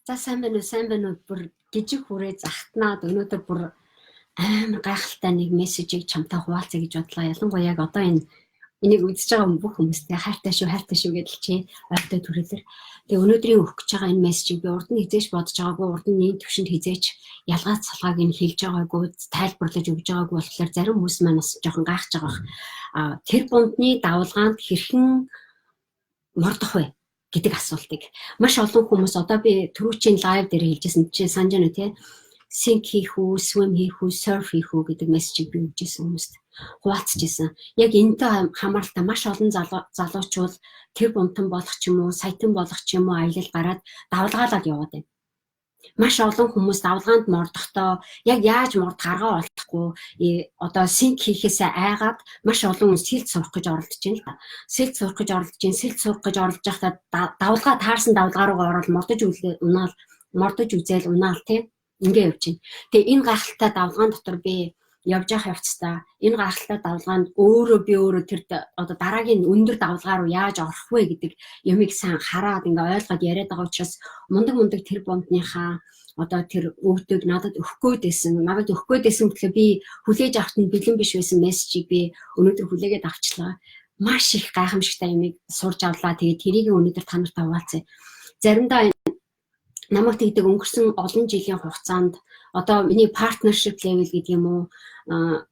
За сайн байна уу бүр гижиг хүрээ захтнаад өнөөдөр бүр амар гайхалтай нэг мессежийг чамтай хуваалцъя гэж бодлоо. Ялангуяа яг одоо энийг үзэж байгаа бүх хүмүүстээ хайртай шүү гэдэл чи ойртой төрөлөр. Тэгээ өнөөдрийн өгөх гэж байгаа энэ мессежийг би урд нь хизээч бодож байгаагүй, урд нь нэг төвшөнд хизээч ялгаад салгааг нь хэлж байгаагүй, тайлбарлаж өгж байгаагүй болохоор зарим хүмүүс маань бас жоохон гайхаж байгаа бах. Тэр бундны давлгаанд хэрхэн мордох вэ гэдэг асуултыг маш олон хүмүүс одоо би түрүүчийн лайв дээр хэлжсэн чи санаж байна тий sink хийх үү, swim хийх үү, surf хийх үү гэдэг мессежийг би өгчээсэн хүмүүст хуваалцчихсан. Яг энэтэй хамааралтай маш олон залуучууд тэр бунтан болох ч юм уу, саятан болох ч юм уу аялал гараад давлгаалаад яваад байна. Маш олон хүмүүс давлгаанд мордохдоо яг яаж морд гаргаа олдохгүй одоо синк хийхээсээ айгаад маш олон хүн сэлд сурах гэж оролдож байна л да. Сэлд сурах гэж оролдож байхдаа давлгаа таарсан давлгаа руугаа ороод мордож үзээл унаал тий ингээ явж байна. Тэгээ энэ гайхалтай давлгаан дотор би явж явах явцдаа энэ гайхалтай давлгаанд өөрөө тэр одоо дараагийн өндөр давлгаа руу яаж орох вэ гэдэг юмыг сайн хараад ингээ ойлгоод яриад байгаа учраас мундаг тэр бондныхаа одоо тэр өвдөг надад өгөх гээдсэн гэхлээр би хүлээж авахт нь бэлэн биш байсан мессежийг би өнөөдөр хүлээгээд авчлаа. Маш их гайхамшигтай юмыг сурж авлаа. Тэгээд тэрийг өнөөдөр та нартай хуваалцъя. Заримдаа намайг тэгдэг өнгөрсөн олон жилийн хугацаанд одоо миний partnership level гэдэг юм уу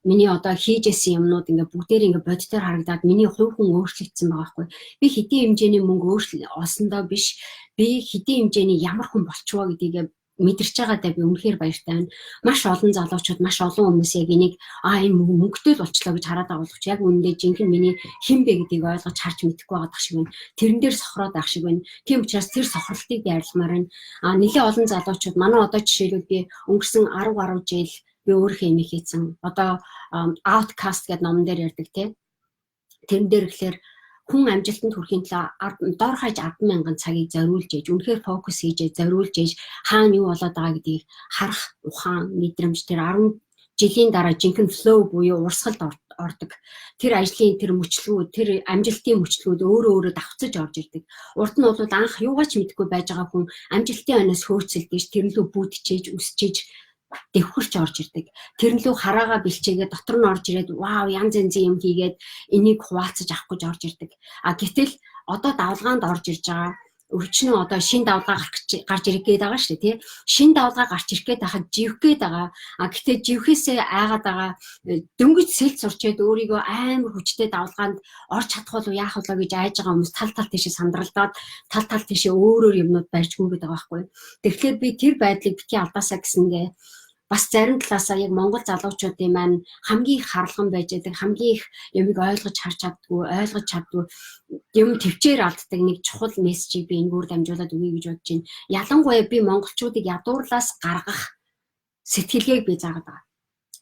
миний одоо хийж исэн юмнууд ингээ бүгдээр ингээ бодитоор харагдаад миний хувь хүн өөрчлөгдсөн байгаа хгүй. Би хэдийн хэмжээний мөнгө олсондоо биш би хэдийн хэмжээний ямар хүн болчихвоо гэдгийг мэдэрч байгаадаа би үнэхээр баяртай байна. Маш олон залуучууд, маш олон хүмүүс яг энийг энэ мөнгөтэй л болчлоо гэж хараад байгаа боловч яг үүндээ жинхэнэ миний хэн бэ гэдгийг ойлгож харж мэдэхгүй байгаа шиг байна. Тэрэн дээр сохроод байх шиг байна. Тийм учраас тэр сохролтыг би арилмаар байна. Нэлээд олон залуучууд манай одоо жишээлбэл би өнгөрсөн 10 гаруй жил би өөрийнхөө имийг хийсэн. Одоо outcast гэдэг номон дээр ярьдаг тий. Тэрэн дээр ихлээр хүн амжилтанд хүрэхийн тулд дор хаяж 10,000 цагийг зориулж ээж, үнэхээр фокус хийж зориулж ээж хаана юу болоод байгаа гэдгийг харах ухаан, мэдрэмж тэр 10 жилийн дараа жинхэнэ flow буюу урсгалд ордог. Тэр ажлын тэр мөчлгүүд, тэр амжилтын мөчлгүүд өөрөө давхцаж орж ирдэг. Урд нь бол анх юугаач мэдэхгүй байж байгаа хүн амжилтын өнөөс хөөцөлдөж, тэрнлүү бүдчихэж, үсчиж дэвхэрч орж ирдэг. Тэрнлүү хараагаа бэлчээгээд дотор нь орж ирээд вау янз янзын юм хийгээд энийг хуваалцаж авах гэж орж ирдэг. Гэтэл одоо давлгаанд орж ирж байгаа өвчнөө одоо шин давлгаа гарч ирэх гээд байгаа шүү дээ тий. Шин давлгаа гарч ирэх гээд байхад живх гээд байгаа. Гэтээ живхээсээ айгаад байгаа дөнгөж сэлд сурчээд өөрийгөө амар хүчтэй давлгаанд орж чадах уу яах вэ гэж айж байгаа хүмүүс тал тийшээ сандралдаад тал тийшээ өөрөөр юмнууд барьж гүгээд байгаа байхгүй. Тэгэхээр би тэр байдлыг бити алдаасаа гэсэнгээ бас зарим талаасаа яг Монгол залуучуудын маань хамгийн их харалган байж байгаа хамгийн их юмыг ойлгож харж чаддгүй юм төвчээр алддаг нэг чухал мессежийг би энэгээр дамжуулаад өгье гэж бодож байна. Ялангуяа би монголчуудыг ядуурлаас гаргах сэтгэлгээг би заагаад байгаа.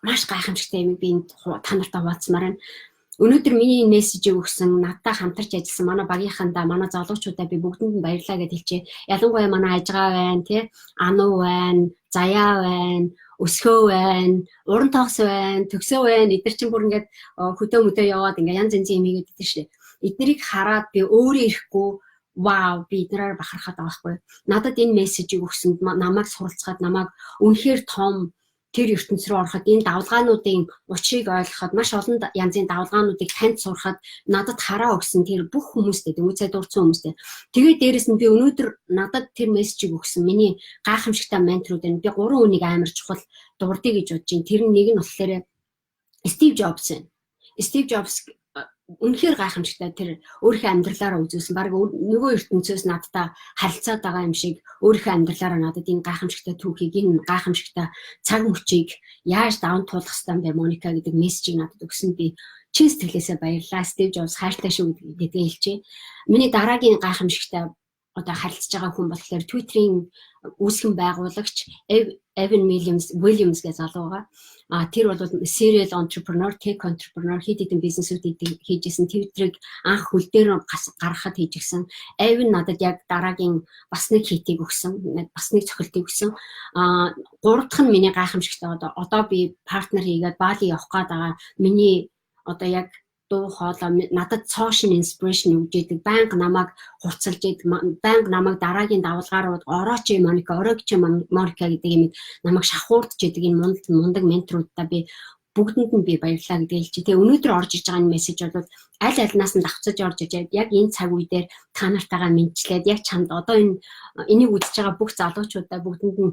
Маш гайхамшигтай юм би та нартай хуваалцмаар байна. Өнөөдөр миний мессежийг өгсөн надтай хамтарч ажилласан манай багийнхандаа манай залуучуудаа би бүгдэнд нь баярлалаа гэж хэлчихье. Ялангуяа манай ажгаа байна тий, Ану байна, Заяа байна, Өсгөө байна, Уран тогс байна, Төгсөө байна. Эдгээр чинь бүр ингээд хөдөө яваад ингээд янз янзын юм хийгээд идэв шээ. Эднэрийг хараад би өөрөө ирэхгүй вау би эднэрээр бахархаад байгаа байхгүй. Надад энэ мессежийг өгсөнд намайг суралцгаад намайг үнэхээр том тэр ертөнц рүү ороход энэ давлгаануудын учрыг ойлгоход маш олон янзын давлгаануудыг танд сурахад надад хараа өгсөн тэр бүх хүмүүстэй дөнгөцөө дурдсан хүмүүстэй. Тэгээд дээрэс нь би өнөөдөр надад тэр мессежийг өгсөн миний гайхамшигтай менторууд байна. Би 3 хүнийг амар чухал дурдъя гэж бодож байна. Тэр нэг нь болохоор Стив Джобс байна. Стив Джобс үнэхээр гайхамшигтай тэр өөрийнхөө амьдралаараа үзүүлсэн. Бараг нөгөө ертөнцөөс надтай харилцаад байгаа юм шиг өөрийнхөө амьдралаараа надад энэ гайхамшигтай түүхийг, энэ гайхамшигтай цаг мөчийг яаж даван туулах ёстой бэ Моника гэдэг мессежийг надад өгсөн. Би чин сэтгэлээсээ баярлалаа. Стив Джобс хайртай шүү гэдгээ хэлчихье. Миний дараагийн гайхамшигтай одоо харилцаж байгаа хүн болохоор Twitter-ийн үүсгэн байгуулагч Evan Williams гэж залуу байгаа. Тэр бол serial entrepreneur, tech entrepreneur хийдэгэн бизнесүүд хийжсэн. Twitter-ыг анх хөл дээр гаргахад хийжсэн. Evan надад яг дараагийн бас нэг хитийг өгсөн, бас нэг цохилтыг өгсөн. 3 дахь нь миний гайхамшигтай одоо би партнер хийгээд Бали явах гээд байгаа. Миний одоо яг дуу хоолой надад цоошин инспирэшн өгж идэг, байнга намайг хурцлж идэг, байнга намайг дараагийн давалгаарууд орооч Моника, орооч Моника гэдэг юм намайг шахуурдж идэг энэ мундаг менторуудаа би бүгдэнд нь би баярлалаа гэдэг хэлж. Тэгээ өнөөдөр орж иж байгаа энэ мессеж бол аль альнаас нь давцаж орж иж яг энэ цаг үе дээр та нартайгаа мэдчлээд яг чамд одоо энийг үзэж байгаа бүх залуучуудаа бүгдэнд нь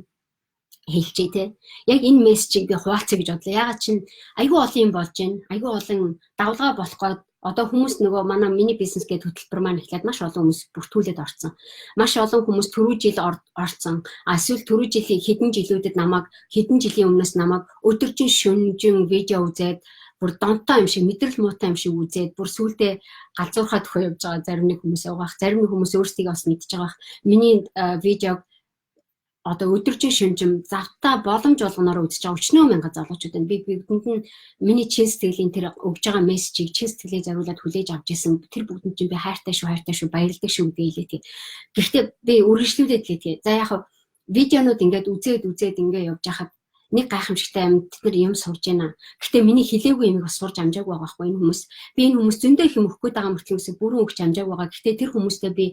хэлчихье те. Яг энэ мессежийг би хуваалцъя гэж бодлоо. Ягаад чинь айгүй олон юм болж байна. Айгүй олон давлгаа болох гээд одоо хүмүүс нөгөө манай миний бизнес гэдэг хөтөлбөр маань эхлээд маш олон хүмүүс бүртгүүлээд орсон. Маш олон хүмүүс түрүү жил орсон. Эсвэл түрүү жилийн хэдэн жилүүдэд намайг хэдэн жилийн өмнөөс намайг өдөржин шөнөжин видео үзээд бүр донтой юм шиг мэдрэл муутай юм шиг үзээд бүр сүулдэ галзуурхаад өгөө явж байгаа зарим нэг хүмүүс байгаа. Зарим нэг хүмүүс өөрсдийгөө бас мэдчихэж байгаа. Миний видеог одоо өдөржин шүнжим завтаа боломж болгоноор үзэж байгаа 40 мянган залуучууд байна. Би бүгдэнд нь миний чин сэтгэлийн тэр өгж байгаа мессежийг чин сэтгэлээ зориулаад хүлээж авч ирсэн. Тэр бүгдэнд чинь би хайртай шүү баярлалаа шүү гэдэг хэлээ. Гэхдээ би үргэлжлүүлээд хэлээ. За яг видеонууд ингээд үзээд ингээд явж байхад нэг гайхамшигтай юм бид нар юм сурж байна. Гэхдээ миний хэлээгүй юмыг бас сурж амжаагүй байгаа байхгүй энэ хүмүүс. Би энэ хүмүүс зөндөө их юм өгөх гээд байгаа мөртлөөс бүрэн өгч амжаагүй байгаа. Гэхдээ тэр хүмүүстэй би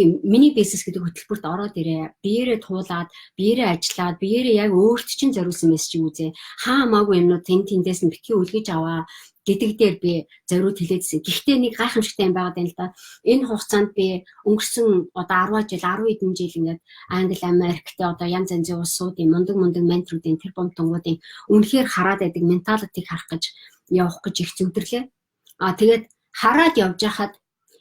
миний бизнес гэдэг хөтөлбөрт ороод ирээ. Биеэрээ туулаад, биеэрээ ажиллаад, биеэрээ яг өөрт чинь зориулсан мессежийг үзье. Хаамаагүй юмнууд тэндээс нь битгий үлгэж аваа гэдэг дээр би зориуд хэлээдсэн. Гэхдээ нэг гайхамшигтай юм байгаад байна л да. Энэ хугацаанд би өнгөрсөн одоо 10 жил, 10 хэдэн жил ингээд Англи, Америкт одоо янз янзын улсуудын мундаг менторуудын тэр бомтонгуудын үнэхээр хараад байдаг менталитиг харах гэж явах гэж их зүгдэрлээ. Тэгээд хараад явж байхад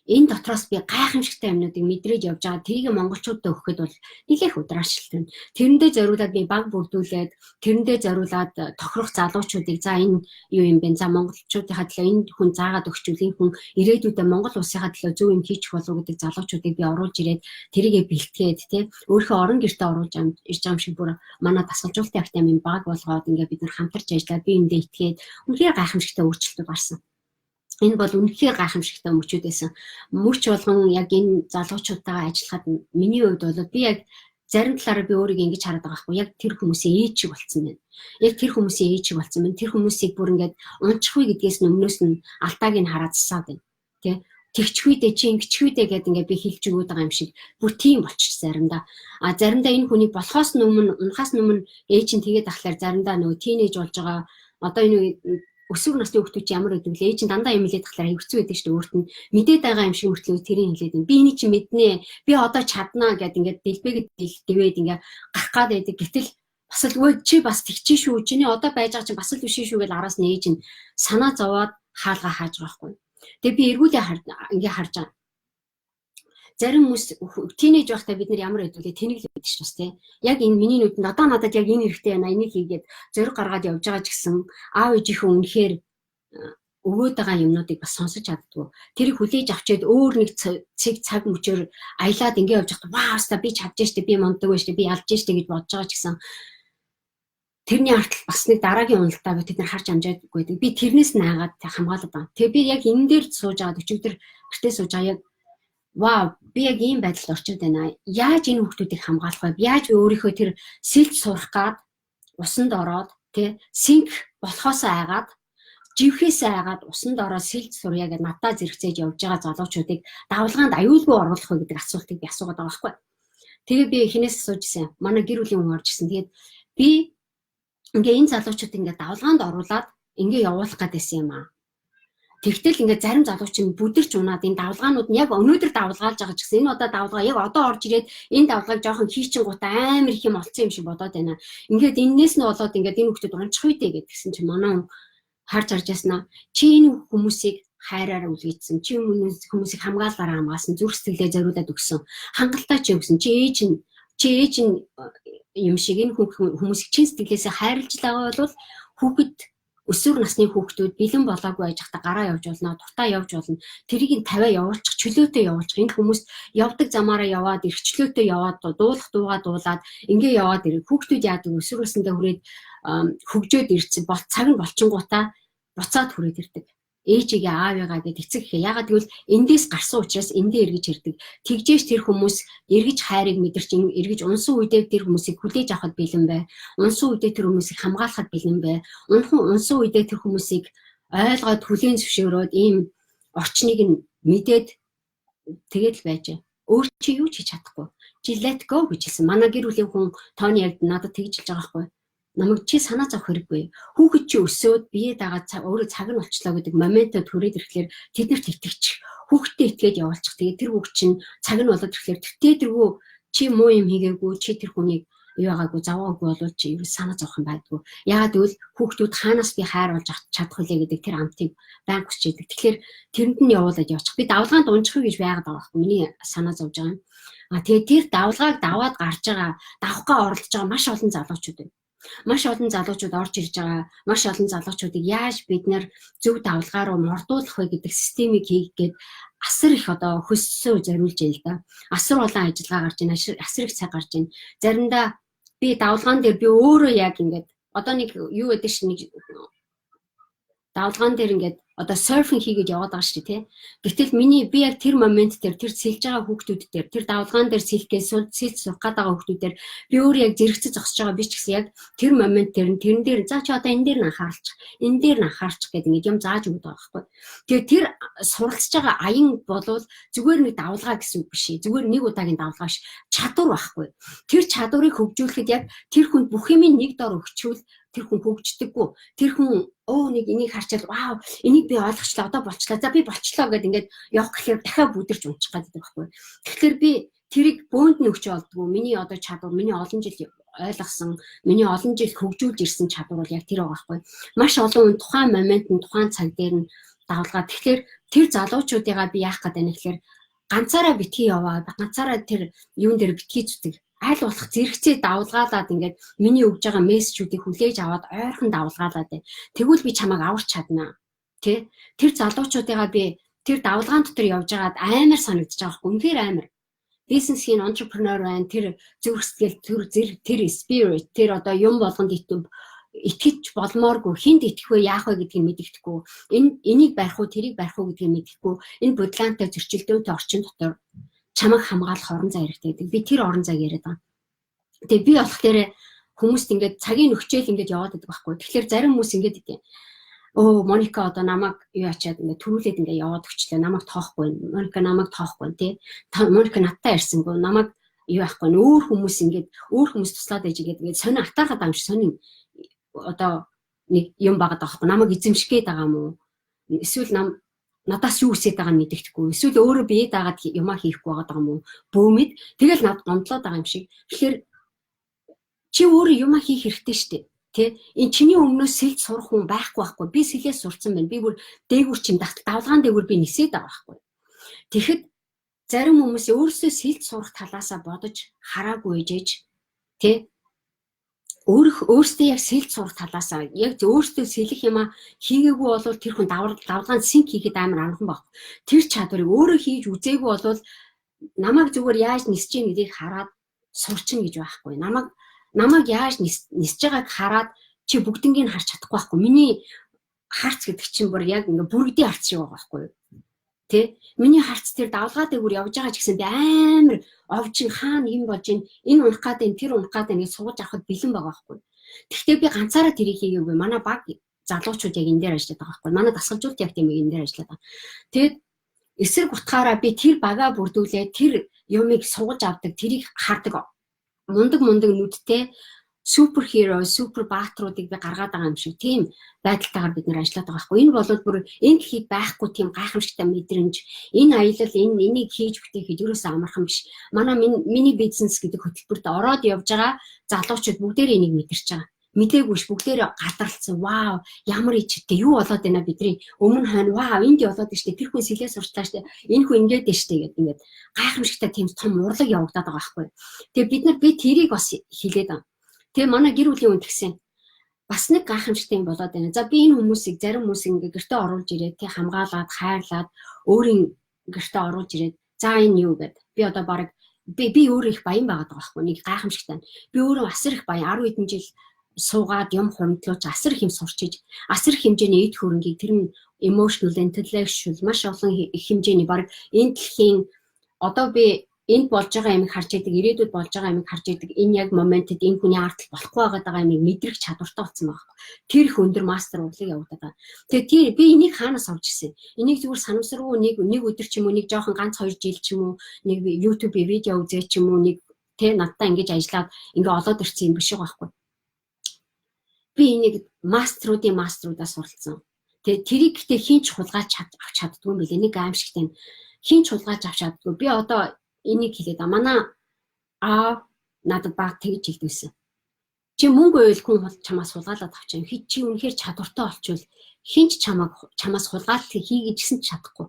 энэ дотроос би гайхамшигтай юмнуудыг мэдрээд явж байгаа. Тэрийг монголчуудад өгөхөд бол нэлээх удраашлалтай. Тэрэндээ зориулаад би баг бүрдүүлээд, тэрэндээ зориулаад тохирох залуучуудыг за энэ юу юм бэ? За монголчуудынхаа төлөө энэ хүн заагаад өгчүүл, энэ хүн ирээдүйдээ Монгол улсынхаа төлөө зөв юм хийчих болов гэдэг залуучуудыг би оруулж ирээд тэрийгэ бэлтгээд тий өөрийнхөө орон гэртээ оруулж ирж байгаа юм шиг бүр манай тасалжуулалтын академийн баг болгоод ингээд бид нар хамтарч ажиллаад би эндээ итгээд үнэхээр гайхамшигтай өөрчлөлтүүд гарсан. Энэ бол үнэхээр гайхамшигтай мөчүүд байсан. Мөч болгон яг энэ залуучуудтайгаа ажиллахад миний хувьд бол би яг зарим талаараа би өөрийгөө ингэж хараад байгаа байхгүй. Яг тэр хүмүүсийн ээж шиг болсон байна. Яг тэр хүмүүсийн ээж шиг болсон байна. Тэр хүмүүсийг бүр ингээд унчихгүй гэдгээс нь өмнөөс нь алтааг нь хараад засаад байна. Тэ тэгчхүйдээ чи ингэчхүйдээ гэдэг ингээд би хэлж өгöd байгаа юм шиг бүр тийм болчих заримдаа. Заримдаа энэ хүний болохоос өмнө унахаас өмнө ээж нь тэгээд ахлаар заримдаа нөгөө тийнейж болж байгаа одоо энэ өсвөр насны хүүхдүүд чи ямар гэдэг вэ? Ээж нь дандаа юм хэлээд тахлаар хэвцүү байдаг шүү дээ өөрт нь. Мэдээд байгаа юм шиг мөртлөө тэрийг хэлээд байна. Би энийг чи мэднэ. Би одоо чаднаа гэд ингээд дэлбэгэд дэвээд ингээд гарах гад байдаг. Гэтэл бас л өө чи бас тэгчээ шүү. Чиний одоо байж байгаа чинь бас л биш шүү гэж араас нь ээж нь санаа зовоод хаалгаа хааж байгаа байхгүй. Тэгээ би эргүүлээ ингээд харж байгаа. Зарим хүмүүс тийнейж байхдаа бид нар ямар хэдүүлээ тэнийг л байдаг шүү дээ. Яг энэ миний нүдэнд одоо надад яг энэ хэрэгтэй байна. Энийг хийгээд зориг гаргаад явж байгаа ч гэсэн аав ээжийнхээ үнэхээр өгөөд байгаа юмнуудыг бас сонсож чаддгүй. Тэрийг хүлээж авчиад өөр нэг цаг мөчөөр аялаад ингэ явж байхдаа ваа хаста би чадж штэ би мундаг байж штэ би ялж штэ гэж бодож байгаа ч гэсэн тэрний артал бас нэг дараагийн уналтаа бид нар харж амжаагүй байдаг. Би тэрнээс наагаад хамгаалаад байна. Тэгээ би яг энэ дээр сууж байгаа өчигдөр гэртээ сууж байгаа яг вау би яг ийм байдалд орчод байна. Яаж энэ хүмүүсийг хамгаалах вэ? Яаж өөрийнхөө тэр сэлж сурах гад усанд ороод тий синк болохоос айгаад живхээсээ айгаад усанд ороод сэлж сурья гэж надад зэрэгцээж явж байгаа залуучуудыг давлгаанд аюулгүй оруулах вэ гэдэг асуултыг би асуугаад байгаа байхгүй. Тэгээ би хинээс асууж ирсэн. Манай гэр бүлийн хүн орж ирсэн. Тэгээд би ингээ энэ залуучууд ингээ давлгаанд оруулаад ингээ явуулах гэдээсэн юм аа. Тэгтэл ингээд зарим залууч нь бүдэрч унаад энэ давлгаанууд нь яг өнөөдөр давлгаалж байгаа ч гэсэн энэ одоо давлгаа яг одоо орж ирээд энэ давлгааг жоохон хийчин гутаа амар их юм олцсон юм шиг бодоод байна. Ингээд энээс нь болоод ингээд энэ хүмүүс унчих үедээ гэдгсэн чинь манай харж яснаа чи энэ хүмүүсийг хайраар үлгэжсэн. Чи хүмүүсийг хамгаалалаараа хамгаалсан. Зүрх сэтгэлээ зориулаад өгсөн. Хангалттай ч өгсөн. Чи ээж нь юм шиг энэ хүмүүсийг чин сэтгэлээсээ хайрлж байгаа бол хүүхэд өсвөр насны хүүхдүүд бэлэн болоогүй байж хата гараа явж болно, дуртай явж болно. Тэрийг нь тавиа явуулчих, чөлөөтэй явуулчих. Энэ хүмүүс явдаг замаараа яваад, эрхчлөөтэй яваад, дуулах дуугаа дуулаад, ингээ яваад ирэх. Хүүхдүүд яадаг өсвөр насндаа хүрээд хөгжөөд ирсэн бол цаг нь болчингуудаа буцаад хүрээд ирдэг. Ээжигээ аавыгаа гэд эцэг гэхээ. Ягаад гэвэл эндээс гарсан учраас эндээ эргэж ирдэг. Тэгжээч тэр хүмүүс эргэж хайрыг мэдэрч эргэж унсан үедээ тэр хүмүүсийг хүлээж авахд бэлэн бай. Унсан үедээ тэр хүмүүсийг хамгаалахад бэлэн бай. Унсан үедээ тэр хүмүүсийг ойлгоод хүлээн зөвшөөрөөд ийм орчныг нь мэдээд тэгээд л байж. Өөр чи юу ч хийж чадахгүй. Чи let go гэж хэлсэн. Манай гэр бүлийн хүн тооны яг надад тэгж хэлж байгаа байхгүй. Намайг чи санаа зовх хэрэггүй. Хүүхэд чи өсөөд бие дагаад өөрөө цаг нь болчлоо гэдэг моментод хүрээд ирэхлээр тэднэрт итгэж хүүхдэд итгээд явуулчих. Тэгээд тэр хүүхд чинь цаг нь болоод ирэхлээр тэгтээ тэргүй чи муу юм хийгээгүй чи тэр хүнийг юу байгаагүй заваагүй болвол чи юу санаа зовх юм байдгүй. Яагаад гэвэл хүүхдүүд хаанаас би хайр болж чадах вэ гэдэг тэр амтыг байнга хүсэж байдаг. Тэгэхээр тэрэнд нь явуулаад явчих. Би давлгаанд унжих гэж байгаад байгаа байхгүй. Миний санаа зовж байгаа юм. Тэгээд тэр давлгааг даваад гарч байгаа, давхгаа оролдож байгаа маш олон залуучууд байна. Маш олон залуучууд орж ирж байгаа. Маш олон залуучуудыг яаж бид нэр зөв давлгаа руу мордуулах вэ гэдэг системийг хийгээд асар их одоо хөссөө зориулж яа л да. Асар олон ажиллагаа гарч ийн, асар их цаг гарч ийн. Заримдаа би давлгаан дээр би өөрөө яг ингээд одоо нэг юу гэдэг чинь нэг давлгаан дээр ингээд одоо серфинг хийгээд яваад байгаа шүү дээ, тий. Гэтэл би яг тэр момент дээр тэр сэлж байгаа хүүхдүүд дээр тэр давлгаан дээр сэлж сурах гээд байгаа хүүхдүүд дээр би өөрөө яг зэрэгцэж зогсож байгаа би ч гэсэн яг тэр момент дээр тэрэн дээр за чи одоо энэ дээр нь анхаарч гэдэг ингээд юм зааж өгдөг байгаа байхгүй. Тэгээ тэр суралцж байгаа аян болвол зүгээр нэг давлгаа гэсэн үг биш ээ. Зүгээр нэг удаагийн давлгаа ш чадвар байхгүй. Тэр чадварыг хөгжүүлэхэд яг тэр хүнд бүх юмыг нэг дор өгчүүл тэр хүн хөгждөггүй. Тэр хүн нэг энийг харчаад вау энийг би ойлгочлаа одоо болчлаа. За би болчлоо гэдээ ингээд явах гэхээр дахиад бүдэрч унчих гэдэг байхгүй. Тэгэхээр би тэрийг бөөнд нь өгч олдгоо. Миний одоо чадвар, миний олон жил ойлгосон, миний олон жил хөгжүүлж ирсэн чадвар бол яг тэр байгаа байхгүй. Маш олон тухайн момент нь тухайн цаг дээр нь давлгаа. Тэгэхээр тэр залуучуудыгаа би яах гээд байна гэхээр ганцаараа битгий яваад ганцаараа тэр юун дээр битгий зүтэг аль болох зэрэгцээ давлгаалаад ингээд миний өгж байгаа мессежүүдийг хүлээж аваад ойрхон давлгаалаад бай. Тэгвэл би чамайг аварч чаднаа. Тэ? Тэр залуучуудыгаа би тэр давлгаан дотор явж байгаад амар санагдаж байгаа юм. Үнэхээр амар. Бизнесийн entrepreneur байна. Тэр зүрх сэтгэл, тэр spirit, тэр одоо юм болгонд итгэж болмооргүй, хинд итгэх вэ, яах вэ гэдгийг мэддэхгүй. Энийг барих уу, тэрийг барих уу гэдгийг мэддэхгүй. Энэ бодлоонтой зөрчилдөөнтэй орчин дотор чамайг хамгаалах орон зай хэрэгтэй гэдэг. Би тэр орон зайг яриад байгаа. Тэгээ би болохоор хүмүүст ингээд цагийн өгчээл ингээд яваад байдаг байхгүй. Тэгэхээр зарим хүмүүс ингээд идэв. Моника одоо намайг юу ачаад ингээд төрүүлээд ингээд яваад өгчлээ. Намайг тоохгүй. Моника намайг тоохгүй тий. Моника надтай ирсэнгүй. Намайг юу ахгүй. Өөр хүмүүс туслаад ээж ингээд сонио атаархад байгаа юм шиг сонио одоо нэг юм багад байгаа байхгүй. Намайг эзэмшгээд байгаа юм уу? Эсвэл надаас юу үсээд байгааг нь мэддэхгүй. Эсвэл өөрөө бие дагаад юмаа хийхгүй байгаа юм уу? Бөөмэд тэгэл над гомдлоод байгаа юм шиг. Тэгэхээр чи өөрөө юмаа хийх хэрэгтэй шүү дээ. Тэ? Энэ чиний өмнөөс сэлж сурах хүн байхгүй. Би сэлээс сурцсан байна. Би бүр дээгүр чин давлгаан дээгүр би нисээд байгаа байхгүй. Тэгэхэд зарим хүмүүс өөрөөсөө сэлж сурах талаасаа бодож хараагүй ээжэж тэ? Өөртөө яг сэлж сурах талаасаа яг өөртөө сэлэх юмаа хийгээгүй болвол тэр хүн давлгаан синк хийхэд амар амархан баг. Тэр чадварыг өөрөө хийж үзээгүй болвол намайг зүгээр яаж нисэж ийн гэдгийг хараад сурчин гэж байхгүй. Намайг яаж нисэж байгааг хараад чи бүгднийг харж чадахгүй байхгүй. Миний харц гэдэг чинь бүр яг ингээ бүргэдийн харц шиг байгаа байхгүй. Тэ? Миний харц тэр давлгаа дээгүүр явж байгаа ч гэсэн би амар овжин хаана юм болж энэ унах гэдэг тэр унах гэдэг ингэ сууж авахд бэлэн байгаа байхгүй. Гэхдээ би ганцаараа тэрийг хийгээгүй. Манай баг залуучууд яг энэ дээр ажилладаг байгаа байхгүй. Манай дасгалжуулт яг тийм энэ дээр ажилладаг. Тэгэд эсрэг утгаараа би тэр багаа бүрдүүлээ тэр юмыг сууж авдаг, тэрийг хардаг мундаг нүдтэй супер хиро, супер баатруудыг би гаргаад байгаа юм шиг тийм байдалтайгаар бид нэр ажиллаад байгаа байхгүй. Энэ бол бүр энэ гэхийг байхгүй тийм гайхамшигтай мэдрэмж. Энэ аялал энийг хийж бүтээхэд юусоо амархан биш. Манай миний бизнес гэдэг хөтөлбөрт ороод явж байгаа залуучууд бүгдээрээ энийг мэдэрч байгаа. Мэдээгүй ш бүгдээрээ гадарлцсан. Вау, ямар ичтэй юу болоод байна бидний өмнө хойно. Вау, энд яваад штэ тэр хүн сэлээ сурчлаа штэ. Энэ хүн ингээд штэ гэдэг ингээд гайхамшигтай тийм том урлаг явагдаад байгаа байхгүй. Тэгээ би тэрийг бас хэлээд байгаа. Тэгээ манай гэр бүлийн хүн тэгсэн. Бас нэг гайхамшигтай юм болоод байна. За би энэ хүмүүсийг зарим хүмүүс ингээ гэртээ оруулж ирээд тий хамгаалаад, хайрлаад өөрийн гэртээ оруулж ирээд за энэ юу гэд. Би одоо баг би өөрөө их баян байгаад байгаа байхгүй. Нэг гайхамшигтай. Би өөрөө асар их баян 10 хэдэн жил суугаад юм хөрөнгөлөөж асар их юм сурчиж, асар их хэмжээний эд хөрөнгийг тэр нь emotional, intellectual маш олон их хэмжээний баг энэ дэлхийн одоо би энд болж байгаа юмыг харж идэг, ирээдүйд болж байгаа юмыг харж идэг, энэ яг моментэд энэ хүний арт болохгүй байгаа юмыг мэдрэх чадвартай болсон байгаа. Тэр их өндөр мастер урлагийг явуулдаг байгаа. Тэгээ би энийг хаанаас авч ирсэн? Энийг зүгээр санамсаргүй нэг өдөр ч юм уу, нэг жоохон ганц 2 жил ч юм уу, нэг YouTube видео үзээ ч юм уу, нэг надтай ингэж ажиллаад ингээ олоод ирсэн юм биш байгаа байхгүй. Би энийг мастеруудаас суралцсан. Тэгээ тэрийг гэхдээ хинч хулгайч авч чаддгүй юм билээ. Нэг аимшигтай хинч хулгайч авч чаддгүй. Би одоо энийг хэлээд манай надад баг тэгж хэлдэгсэн. Чи мөнгө ойлгүй чамаас хулгайлаад авчих. Чи үнэхээр чадвартай болчвол хинч чамаас хулгайлт хийгий гэсэн ч чадахгүй.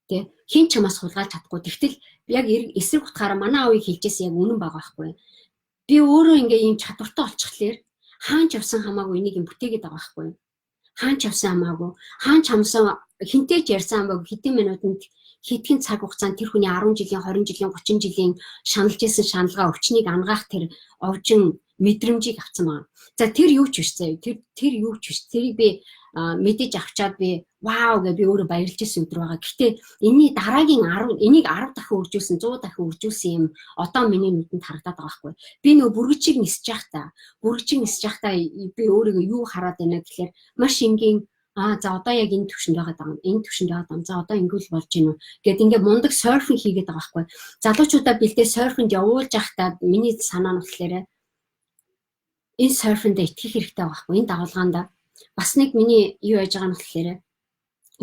Тэ хинч чамаас хулгайлж чадахгүй. Тэгтэл яг эсрэг утгаараа манай аавыг хэлжсэн яг үнэн байгаа байхгүй. Би өөрөө ингээ ийм чадвартай болчихлоор хаан ч явсан хамаагүй энийг юм бүтээгээд байгаа байхгүй. Хаан ч явсан хамаагүй, хаан ч хамсан хинтээж ярьсан хамаагүй хэдэн минутанд хэдхэн цаг хугацаанд тэр хүний 10 жилийн, 20 жилийн, 30 жилийн шаналж исэн шаналгаа өвчнийг ангаах тэр овжин мэдрэмжийг авсан байна. За тэр юу ч биш заяа. Тэр юу ч биш. Тэрийг би мэдээж авчаад би вау гэж би өөрөө баярлж исэн өдөр байгаа. Гэхдээ энэний дараагийн энийг 10 дахин үржүүлсэн, 100 дахин үржүүлсэн юм одоо миний нүдэнд харагдаад байгаа байхгүй. Би нөгөө бүргэжийг нисэж явахдаа би өөрийгөө юу хараад байна гэхээр маш энгийн за одоо яг энэ төвшөнд байгаа даа. За одоо ингүүл болж гинэ. Гэт ингээ мундаг серфинг хийгээд байгаа байхгүй. Залуучуудаа бэлдээ серфинд явуулж байхдаа миний санаа нь болохоор энэ серфинд итгэх хэрэгтэй байгаа байхгүй. Энэ дагуулгаанд бас нэг миний юу яаж байгаа нь болохоор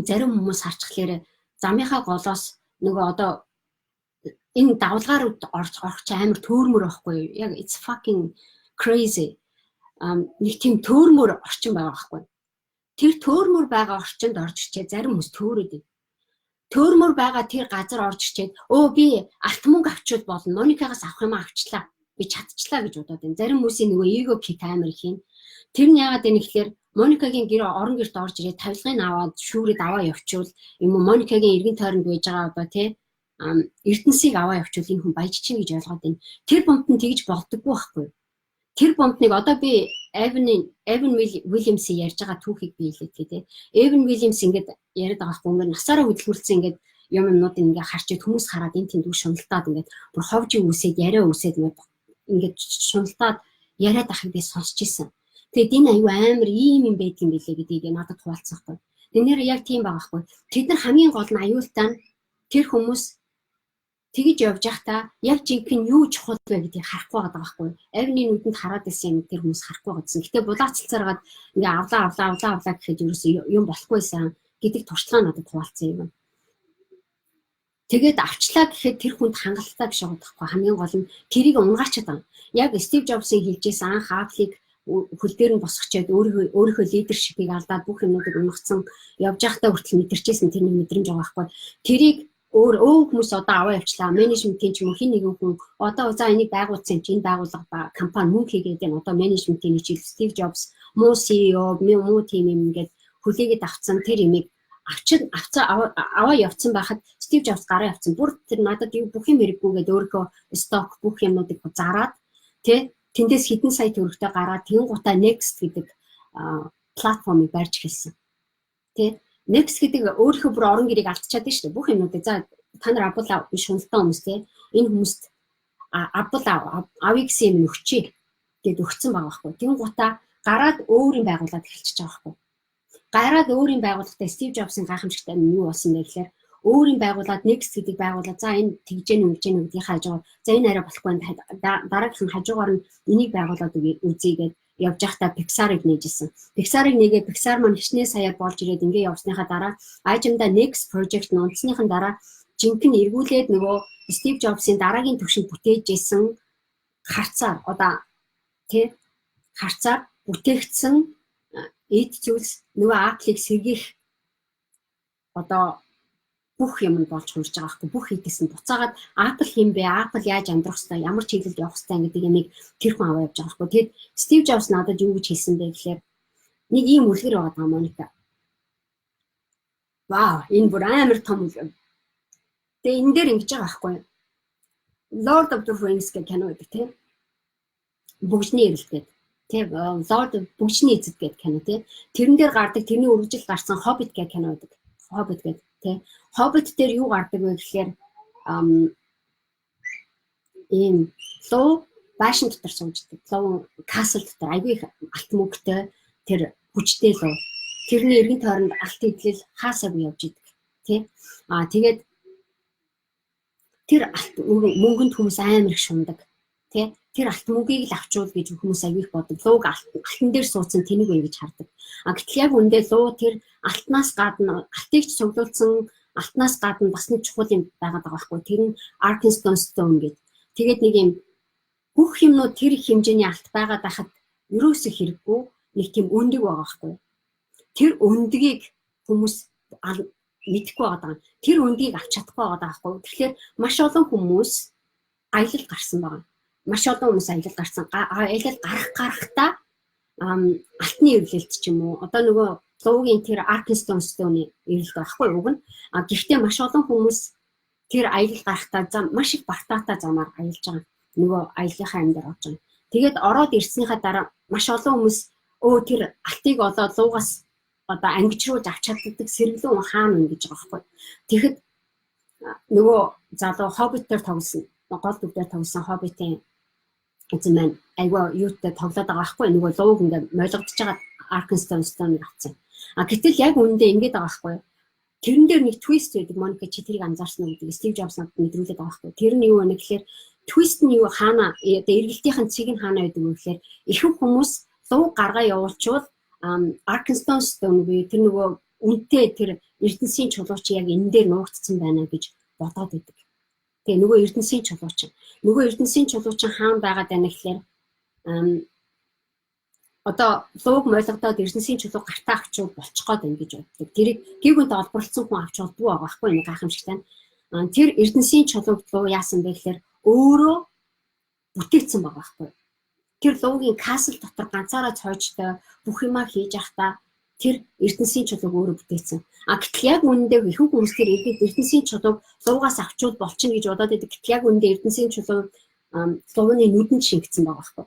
зарим хүмүүс харчихлаа замынхаа голоос нөгөө одоо энэ дагуулгаар орч амар төөрмөр байхгүй. Яг it's fucking crazy. Нэг тийм төөрмөр орчин байгаа байхгүй. Тэр төөрмөр байгаа орчинд орж ирчээ зарим хүмүүс төөрөөд. Төөрмөр байгаа тэр газар орж ирчээд би алт мөнгө авчвал болно. Моникагаас авах юм авчлаа. Би чадчихлаа гэж бодоод байна. Зарим хүмүүсийн нөгөө эго кит амар их юм. Тэр нь яагаад вэ гэхээр Моникагийн орон гэрт орж ирээд тавилгыг аваад шүүрээд аваа явуучвал юм уу Моникагийн эргэн тойронд байж байгаа одоо тий эрдэнсийг аваа явуучвал энэ хүн баяж чинь гэж ойлгоод байна. Тэр бомт нь тэгж болдоггүй байхгүй. Тэр бомтныг одоо би Эван Уильямсийн ярьж байгаа түүхийг би хэлээд тий. Эван Уильямс ингээд яриад байгаа байхгүй ингээд насаараа хөдөлгүүлсэн ингээд юмнууд ингээд харчид хүмүүс хараад энэ тэнд шуналтаад ингээд бүр ховжиг үсээд яриа үсээд ингээд шуналтаад яриад ахыг би сонсч ирсэн. Тэгээд энэ аюу амар ийм юм байдгийн билээ гэдгийг надад хуваалцсан байхгүй. Тэнээр яг тийм байгаа байхгүй. Тэд нар хамгийн гол нь аюултай нь тэр хүмүүс тэгж явж байхдаа яг жинхэнэ юу чухал вэ гэдгийг харахгүй байгаа байхгүй. Авны нүдэнд хараад байсан юм тэр хүмүүс харахгүй байсан. Гэтэ булаацалцаараад ингээ авлаа гэхэд ерөөсөө юм болохгүйсэн гэдэг туршлага надад хуваалцсан юм. Тэгээд авчлаа гэхэд тэр хүнд хангалттай биш байгаа байхгүй. Хамгийн гол нь тэрийг унгаачаад байна. Яг Стив Джобсын хэлжсэн анх Apple-ыг хөл дээр нь босгочоод өөрийнхөө лидершипийг алдаад бүх юмнуудыг унгацсан явж байхдаа хүртэл мэдэрчээсэн тэрний мэдрэмж байгаа байхгүй. Тэрийг хүмүүс одоо аваа явчлаа. Менежментийн ч юм уу хин нэгэн хүн одоо за энийг байгуулсан чинь энэ байгууллага компани мөнгө хийгээд байна. Одоо менежментийн хичээл Стив Джобс муу CEO муу тим юм ингээд хүлээгээд авцсан тэр имийг аваа явцсан байхад Стив Джобс гараа явцсан. Бүр тэр надад бүх юм хэрэггүйгээд өөрийнхөө сток бүх юмнуудыг зараад тэндээс хэдэн сая төгрөгтэй гараад Тэнгуутаа Next гэдэг платформыг барьж хэлсэн. Next гэдэг өөрийнхөө бүр орон гэрийг алдчихад байна шүү дээ. Бүх юмнуудыг за та нар Apple шуналтаа хүмүүс энэ хүмүүст Apple авъя гэсэн юм өгчээ гэд өгсөн байгаа байхгүй. Тэнгуутаа гараад өөрийн байгууллагад эхэлчихэж байгаа байхгүй. Гараад өөрийн байгууллагатай Стив Джобсын гайхамшигтай нь юу болсон бэ гэхээр өөрийн байгууллагад Next гэдэг байгууллага за энэ тэгжэн гэдгийг хажуугаар за энэ арай болохгүй дараагийн хажуугаар нь энийг байгуулад үзье явж байхдаа Pixar-ыг нээжсэн. Pixar-ыг нээгээд Pixar маань хичнээн саяар болж ирээд ингээ явсныхаа дараа Ajimda Next project нь унтсныхан дараа жинхэнэ эргүүлээд нөгөө Steve Jobs-ийн дараагийн төвшөнд бүтээжсэн харцаар одоо харцаар бүтээгдсэн эд зүйлс нөгөө Apple-ыг сэргийх одоо бүх юм нь болж хурж байгаа байхгүй бүх хийдсэн буцаагаад Apple хэм бэ Apple яаж амьдрах хэвээр ямар чиглэлд явах хэвээр гэдэг юмыг тэр хүн аваа явж байгаа байхгүй. Тэгэд Steve Jobs надад юу гэж хэлсэн бэ гэхээр нэг ийм үлгэр байгаа даа Моника. Вау, энэ бүр амар том үлгэр. Тэгээ энэ дээр ингэж байгаа байхгүй. Lord of the Rings гэх кино гэдэг тийм. Бүгжний эрэлт гэдэг. Lord бүгжний эзэд гэдэг кино тийм. Тэрэн дээр гардаг тэрний үргэлжил гарсан Hobbit гэх кино гэдэг. Hobbit гэдэг тийм. Hobbit дээр юу гардаг вэ гэхээр ийм луу байшин дотор сууждаг. Луу касл дотор айгүй их алт мөнгөтэй тэр хүчтэй луу. Тэрний эргэн тойронд алт идэл хаасаагүй явж идэг. Тэ? Тэгээд тэр алт мөнгөнд хүмүүс амар их шундаг. Тэ? Тэр алт мөнгийг л авчуул гэж хүмүүс аягүй их бодог. Лууг алтан дээр суудсан тэнэг бай гэж хардаг. Гэтэл яг үндэ луу тэр алтнаас гадна алтыг ч цуглуулсан алтнаас гадна бас нэг чухал юм байгаад байгаа байхгүй. Тэр нь Arkenstone stone гэдэг. Тэгээд нэг юм бүх юмнууд тэр их хэмжээний алт байгаад байхад ерөөсөө хэрэггүй нэг тийм өндөг байгаа байхгүй. Тэр өндгийг хүмүүс мэдэхгүй байгаа. Тэр өндгийг авч чадахгүй байгаа байхгүй. Тэгэхээр маш олон хүмүүс аялал гарсан байгаа. Маш олон хүмүүс аялал гарсан. Аялал гарахтаа алтны эвлэлт ч юм уу. Одоо нөгөө луугийн тэр Arkenstone stone-ийн эвлэлт байхгүй уг нь. Гэхдээ маш олон хүмүүс тэр аялал гарахтаа маш их бартаатай замаар аялж байгаа. Нөгөө аяллахаа амьдаар орж байгаа. Тэгээд ороод ирснийхаа дараа маш олон хүмүүс тэр алтыг олоод луугаас одоо ангижруулж авч чаддаг сэргэлэн хаана юм гэж байгаа байхгүй. Тэгэхэд нөгөө залуу хоббитээр тоглосон, гол дүрээр тоглосон хоббитын эзэн маань айгаа юутай тоглоод байгаа байхгүй. Нөгөө лууг ингээд мойлгодож байгаа Arkenstone stone-ыг авсан. Гэтэл яг үүндээ ингэж байгаа байхгүй. Тэрэн дээр нэг твист байдаг. Моника чи тэрийг анзаарсан уу гэдэг Стив Джобс надад мэдрүүлээд байгаа байхгүй. Тэр нь юу вэ гэхээр твист нь юу хаана одоо эргэлтийнхэн цэг нь хаана байдаг вэ гэхээр ихэнх хүмүүс луу гаргаа явуулчвал Arkenstone stone буюу тэр нөгөө үнэтэй тэр эрдэнсийн чулууч яг энэ дээр нуугдсан байна гэж бодоод байдаг. Тэгээ нөгөө эрдэнсийн чулууч хаана байгаад байна гэхээр одоо лууг мойлгодоод эрдэнсийн чулуу гартаа авчвал болчих гээд байна гэж боддог. Тэрийг гівгэнт олборлсон хүн авч болдгоо байгаа байхгүй нэг гайхамшигтай. Тэр эрдэнсийн чулууг луу яасан бэ гэхээр өөрөө бүтээгдсэн байгаа байхгүй. Тэр луугийн касл дотор ганцаараа цоожтой бүх юмаа хийж явахдаа тэр эрдэнсийн чулууг өөрөө бүтээгдсэн. Гэтэл яг үүндээ ихэнх хүмүүс тэр эрдэнсийн чулууг луугаас авчвал болчихно гэж бодоод байдаг. Гэтэл яг үүндээ эрдэнсийн чулуу лууны нүдэнд шингэсэн байгаа байхгүй.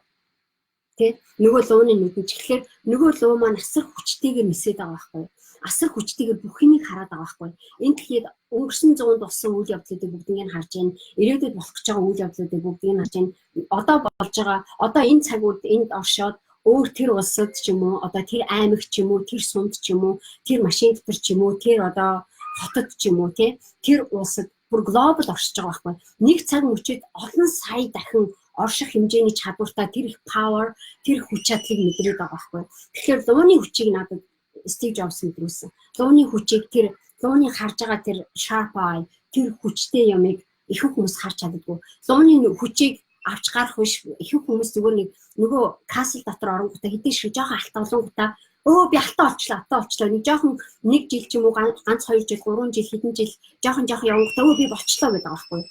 Тэ нөгөө лууны нүдэнд тэгэхээр нөгөө луу маань асар хүчтэйгээр нисээд байгаа байхгүй. Асар хүчтэйгээр бүх юмыг хараад байгаа байхгүй. Энд тэгэхээр өнгөрсөн 100-д болсон үйл явдлуудыг бүгднийг харж байна. Ирээдүйд болох гэж байгаа үйл явдлуудыг бүгднийг харж байна. Одоо болж байгаа одоо энэ цагууд энд оршоод өөр тэр улсад ч юм уу одоо тэр аймагт ч юм уу тэр сумд ч юм уу тэр машин дотор ч юм уу тэр одоо хотод ч юм уу тэр улсад бүр глобал оршиж байгаа байхгүй. Нэг цаг мөчид олон сая дахин орших хэмжээний чадвартай тэр их power тэр хүч чадлыг мэдрээд байгаа байхгүй. Тэгэхээр лууны хүчийг надад Стив Джобс мэдрүүлсэн. Лууны хүчийг тэр лууны харж байгаа тэр sharp eye тэр хүчтэй ямыг ихэнх хүмүүс харж чаддаггүй. Лууны хүчийг авч гарах биш ихэнх хүмүүс зүгээр нэг нөгөө касл дотор оронгуудаа хэдий шиг жоохон алтуулангуудаа би алтаа олчлоо нэг жоохон нэг жил ч юм уу ганц 2 жил 3 жил хэдэн жил жоохон явангуудаа би болчлоо гэдэг байгаа байхгүй.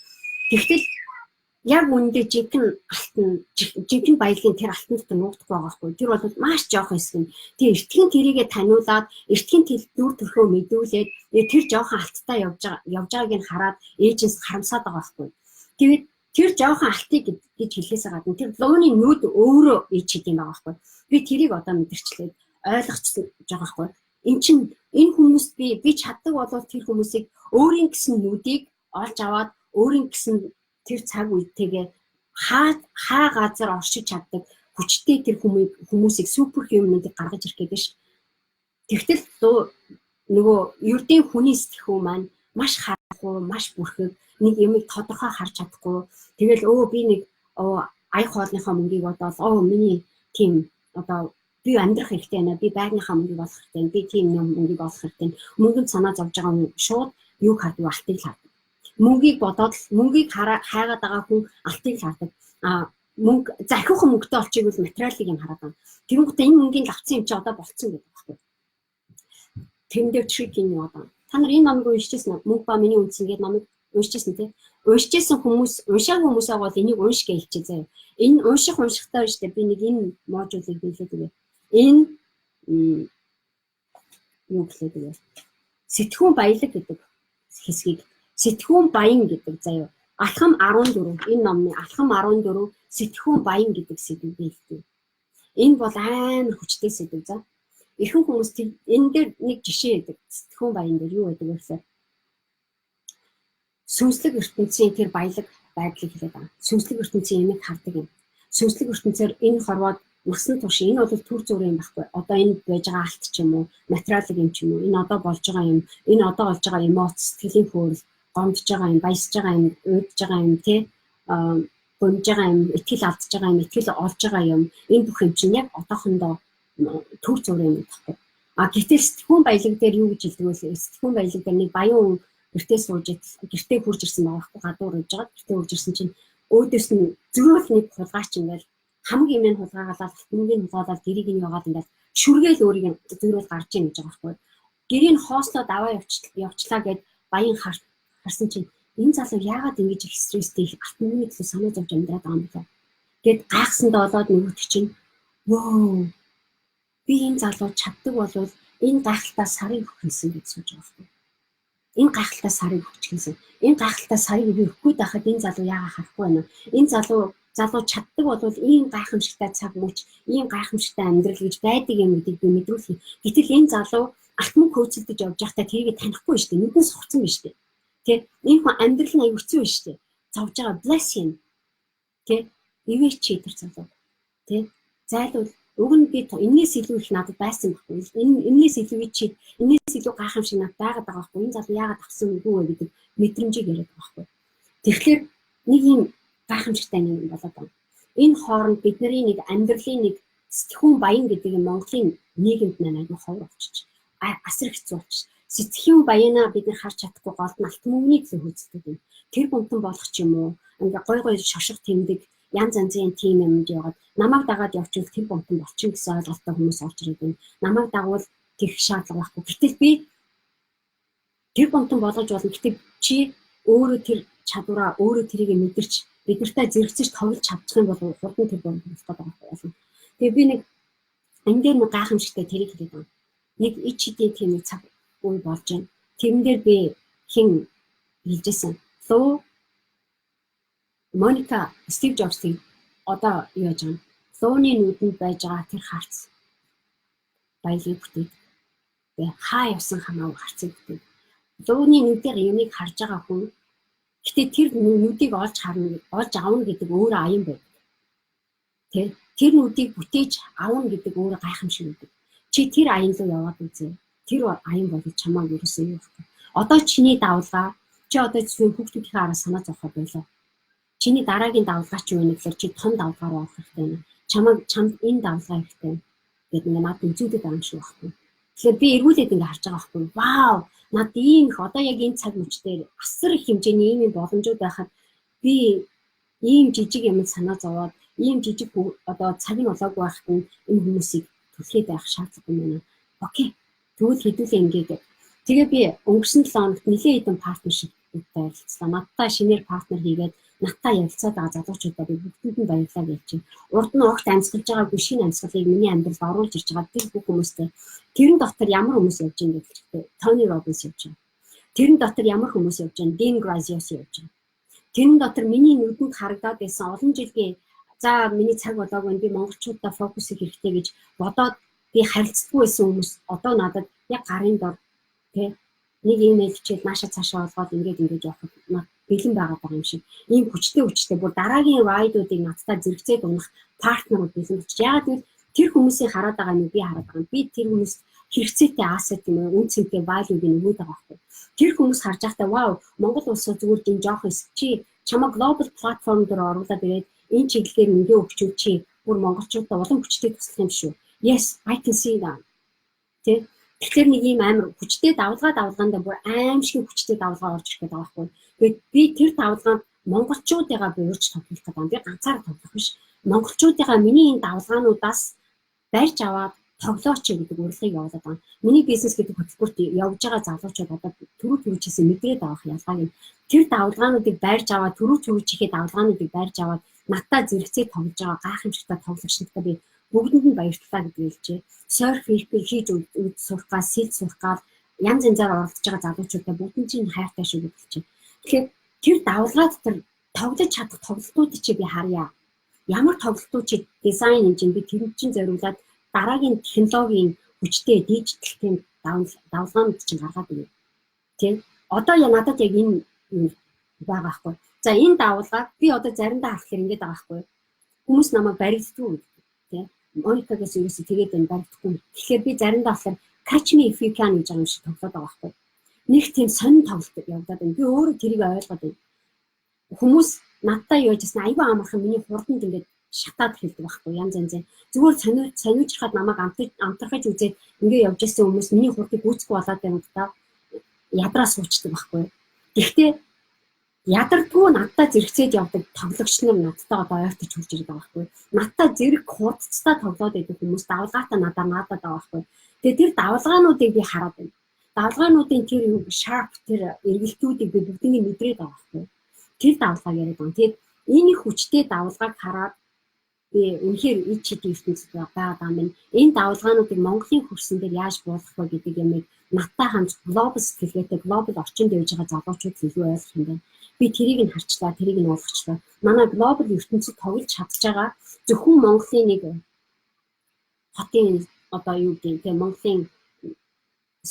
Тэгтэл яг үүндээ жинхэнэ баялагын тэр алтан дотор нуугдахгүй байгаа байхгүй. Тэр бол маш жоохон хэсэг нь. Тэр эртхэн тэрийгэ таниулаад эртхэн дүр төрхөө мэдүүлээд тэр жоохон алттай явж байгааг нь хараад ээжээс харамсаад байгаа байхгүй. Тэгээд тэр жоохон алтыг гэж хэлхээс гадна тэр лууны нүд өөрөө ээжид юм байгаа байхгүй. Би тэрийг одоо мэдэрчлээд ойлгоцсон байгаа байхгүй. Энэ хүмүүст би чаддаг болов тэр хүмүүсийг өөрийн гэсэн нүдийг олж аваад өөрийн гэсэн тэр цаг үетэйгээ хаа газар оршиж чаддаг хүчтэй тэр хүмүүсийг супер хьюманыг гаргаж ирэх гэдэг ш. Тэгтэл нөгөө ердийн хүний сэтгэхүй маань маш харахгүй, маш бүрхэг нэг юмыг тодорхой харж чадахгүй. Тэгэл би нэг ая хоолныхоо мөнгийг бодоод миний тийм одоо би амьдрах хэрэгтэй байна. Би байрныхаа мөнгийг олох хэрэгтэй. Би тийм мөнгийг олох хэрэгтэй. Мөнгөнд санаа зовж байгаа хүн шууд юу хардаг, алтыг хардаг. Мөнгийг бодоод мөнгийг хайгаад байгаа хүн алтыг хардаг. Мөнгө захиухан мөнгөтэй олчих бол материалыг юм хараад байна. Тэнгуүтээ энэ мөнгийг авсан юм чи одоо болцсон гэдэг байхгүй. Тэрэн дээр трик юм одоо. Та нар энэ номыг уншижсэн мөнгө ба миний үндсэн гэдэг номыг уншижсэн тий. Уншижсэн хүмүүс уншаагүй хүмүүсээ бол энийг унш гэж хэлчихье заяа. Энэ уншихтай штэ би нэг энэ модулыг биелээд өгье. Энэ юу гэхлээр вэ? Сэтгүүн баялаг гэдэг хэсгийг сэтгүүн баян гэдэг заяа. Алхам 14 энэ номны алхам 14 сэтгүүн баян гэдэг сэдвийг биелдэг. Энэ бол амар хүчтэй сэдв за. Ихэнх хүмүүс энэ дээр нэг жишээ өгдөг. Сэтгүүн баян дээр юу гэдэг вэ гэхээр сүнслэг ертөнцийн тэр баялаг байдлыг хэлээд байгаа. Сүнслэг ертөнцийн ямиг хардаг юм. Сүнслэг ертөнцөөр энэ хорвоод насан турш энэ бол төр зүрх юм байхгүй. Одоо энэ байж байгаа алт ч юм уу, материалын юм ч юм уу, энэ одоо болж байгаа юм, энэ одоо болж байгаа эмоц, сэтгэлийн хөөрөл, гомдж байгаа юм, баясж байгаа юм, уйдж байгаа юм тий гомж байгаа юм, итгэл алдж байгаа юм, итгэл олж байгаа юм. Энэ бүх юм чинь яг одоохондоо төр зүрх юм байхгүй. Гэтэл сэтгүүн баялаг дээр юу гэж хэлдэг вэ? Сэтгүүн баялаг дээр нэг баян гэртээ сууж гэртээ хурж ирсэн байгаа байхгүй, гадуур уж байгаа. Гэртээ хурж ирсэн чинь өөдөөс нь зөөл нэг хулгайч ингээл хамаг юмыг хулгаагалаад хүмүүнийг хулгайлаад гэрийг нь яваад ингээл шүргээл өөрийг нь зөөрөл гарч ийн гэж байгаа байхгүй. Гэрийг хоослоод аваа явчлаа гэд баян харсан чинь энэ залуу яагаад ингэж их стресстэй их автомобиль төлөө санаа зовж амьдраад байгаа юм бэ? Гэт гайхсандаа болоод нөгөөт чинь вөө би энэ залуу чаддаг болвол энэ гайхалтай сарыг өгөх гэсэн гэж сууж байгаа байхгүй. Энэ гайхалтай сарыг өгч гэсэн. Энэ гайхалтай сарыг би өгөхгүй байхад энэ залуу яагаад харахгүй байна? Энэ залуу чаддаг болвол ийм гайхамшигтай цаг мөч, ийм гайхамшигтай амьдрал гэж байдаг юм гэдгийг би мэдрүүлэх. Гэтэл энэ залуу алт мөнгө хөөцөлдөж явж байхдаа тэрийг танихгүй шүү дээ. Нүднээс хуцсан биш дээ. Тэ энэ хүн амьдрал нь аюулгүй биш дээ. Зовж байгаа bless him. Тэ ивэж чи тэр залуу. Тэ зайлуул уг нь би энэс илүү их надад байсан байхгүй. Энэс илүү чи энэс илүү гайхамшиг надад байгаад байгаа байхгүй. Энэ залуу яагаад авсан үгүй вэ гэдэг мэдрэмжийг яриад байгаа байхгүй. Тэгэхээр нэг юм гайхамшигтай юм болоод байна. Энэ хооронд бидний нэг амьдралын нэг сэтгүүн баян гэдэг нь Монголын нийгэмд аягүй ховор болчих. Асар хэцүү болчих. Сэтгүүн баянаа бид нар харж чадахгүй голд нь алт мөнгөний төлөө хөөцдөг юм. Тэр бунтан болох ч юм уу. Ингээ гой шошго тэмдэг янз янзын тим юмд яваад намайг дагаад явчихвал тэр бунтан болчих гэсэн ойлголттой хүмүүс орж ирээд байна. Намайг дагвал тэрх шаардлага байхгүй. Гэтэл би тэр бунтан болгож болно. Гэтэл чи өөрөө тэр чадвараа өөрөө тэрийг мэдэрч бидэртэй зэрэгцэж тоглож чадчих юм бол хурдан тэр бунтан болох гэдэг байна. Тэгээ би нэг энэ дээр нэг гайхамшигтай тэрийг хэлээд байна. Нэг ич хидийн тийм цаг үе болж байна. Тэрэн дээр би хин хэлжсэн. Луу Моника Стив Джобсыг одоо юу яаж байгаа? Лууны нүдэнд байж байгаа тэр харц баялаг бүтээг. Тэгээ хаа явсан хамаагүй харцыг бүтээг. Лууны нүдээр юмыг харж байгаа хүн гэтээ тэр нүдийг олж авна гэдэг өөрөө аян байдаг. Тэр нүдийг бүтээж авна гэдэг өөрөө гайхамшиг байдаг. Чи тэр аян руу яваад үзье. Тэр аян бол чамааг ерөөсөө юу вэ? Одоо чиний давлгаа чи одоо зөвхөн хүүхдүүдийн араа санаа зовхоо байлаа. Чиний дараагийн давлгаа чи юу вэ гэхээр чи том давлгаа руу орох хэрэгтэй байна. Чамд энэ давлгаа хэрэгтэй гэдэг нэг над үзүүлдэг байгаа юм шиг байхгүй. Тэгэхээр би эргүүлээд ингэ харж байгаа байхгүй. Вау! Над ийм их одоо яг энэ цаг мөч дээр асар их хэмжээний ийм боломжууд байхад би ийм жижиг юм санаа зовоод ийм жижиг одоо цаг нь болоогүй байхад энэ хүмүүсийг түлхээд байх шаардлага юм байна. Окей. Тэгвэл хэдүүлээ ингээд. Тэгээ би өнгөрсөн 7 хоногт нэлээд хэдэн партнершиптэй ярилцлаа. Надтай шинээр партнер хийгээд надтай ярилцаад байгаа залуучуудаа би бүгдэнд нь баярлалаа гэж чинь. Урд нь огт амьсгалж байгаагүй шинэ амьсгалыг миний амьдралд оруулж ирж байгаа тэр бүх хүмүүстэй тэрэн дотор ямар хүмүүс явж байгаа гэдэг чигтээ Тони Робинс явж байгаа. Тэрэн дотор ямар хүмүүс явж байгаа? Дин Гразиос явж байгаа. Тэрэн дотор миний нүдэнд харагдаад байсан олон жилийн за миний цаг болоогүй би монголчуудаа фокус хийх хэрэгтэй гэж бодоод би харилцдаггүй байсан хүмүүс одоо надад яг гарын дор тий нэг имэйл хичээл нааша цаашаа олгоод ингээд явах над бэлэн байгаа юм шиг. Ийм хүчтэй бүр дараагийн райдуудыг надтай зэрэгцээд унах партнерууд бэлэн болж. Яг л тэр хүмүүсийн хараад байгаа нь би хараад байгаа. Би тэр хүмүүст хэрэгцээтэй асset юм уу, үн цэнтэй value би нөгөөд байгаа байхгүй. Тэр хүмүүс харж байхдаа вау, Монгол улсаа зүгээр тийм жоох эс чи чамаа global platform дээр оруулаад ирээд энэ чиглэлээр нөлөө өгчүүл чи бүр монголчуудаа улам хүчтэй туслах юм шүү. Yes, I can see that. Тэгэхээр нэг ийм амар хүчтэй давлгаандаа бүр аимшиг хүчтэй давлгаа орж ирэх гэдэг байгаа байхгүй. Тэгээд би тэр давлгаанд монголчуудыгаа буурч тоглох гэдэг юм. Би ганцаараа тоглох биш. Монголчуудыгаа миний энэ давлгаануудаас барьж аваад тоглооч гэдэг урилгыг явуулаад байгаа. Миний бизнес гэдэг хөтөлбөрт явж байгаа залуучууд одоо түрүүчээсээ мэдрээд байгаа ялгааг нь тэр давлгаануудыг барьж аваад түрүүчийнхээ давлгаануудыг барьж аваад надтай зэрэгцээ тоглож байгаа гайхамшигтай тоглогчдод би бүгдэнд нь баярлалаа гэдэг хэлжээ. Surf хийж сурах гал, сэлж сурах гал янз янзаар оролцож байгаа залуучуудаа бүгдэн чинь хайртай шүү гэж хэлжээ. Тэгэхээр тэр давлгаа дотор тоглож чадах тоглолтуудыг чи би харъя. Ямар тоглолтууд чи дизайн юм чинь би тэр чинь зориулаад дараагийн технологийн хүчтэй дижитал давлгаанууд чинь гаргаад ирнэ. Тийм. Одоо надад яг энэ байгаа хгүй. За энэ давалгаа би одоо заримдаа харахаар ингэж байгаа байхгүй юу? Хүмүүс намайг баригддаг тий. Моникагаас юу гэсэн тэгээд энэ баригдахгүй. Тэгэхээр би заримдаа болохоор catch me if you can гэж юм шиг тоглоод байгаа байхгүй юу? Нэг тийм сонин тоглолт явагдаад байна. Би өөрөө тэрийг ойлгоод байна. Хүмүүс надтай юу яжсэн аюу амархан миний хурданд ингэж шатаад хэлдэг байхгүй янз янз. Зүгээр сониучрахад намайг амтархаж үзээд ингэ явж ирсэн хүмүүс миний хурдыг гүйцэхгүй болоод байна да. Ядраа суучдаг байхгүй. Гэхдээ ядардгүй надтай зэрэгцээд явдаг тоглогч нар надтай одоо ойртож хурж ирдэг байгаа байхгүй. Надтай зэрэг хурдцтай тоглоод байдаг хүмүүс давлгаатай надад байгаа байхгүй. Тэгээ тэр давлгаануудыг би хараад байна. Давлгаануудын тэр sharp тэр эргэлтүүдийг би бүгднийг мэдрээд байгаа байхгүй. Тэр давлгааг яриад байна. Тэгээд энэ их хүчтэй давлгааг хараад би үнэхээр ичид ертөнцид байгаа юм. Энэ давлгаануудыг Монголын хөрсөн дээр яаж буулгах вэ гэдэг юмыг надтай хамт глобал сэтгэлгээтэй глобал орчинд явж байгаа залуучууд илүү ойлгох юм байна. Би тэрийг нь харчлаа, тэрийг нь ойлгочлаа. Манай глобал ертөнцид тоглож чадж байгаа зөвхөн Монголын нэг хотын одоо юу гэдэг тийм Монголын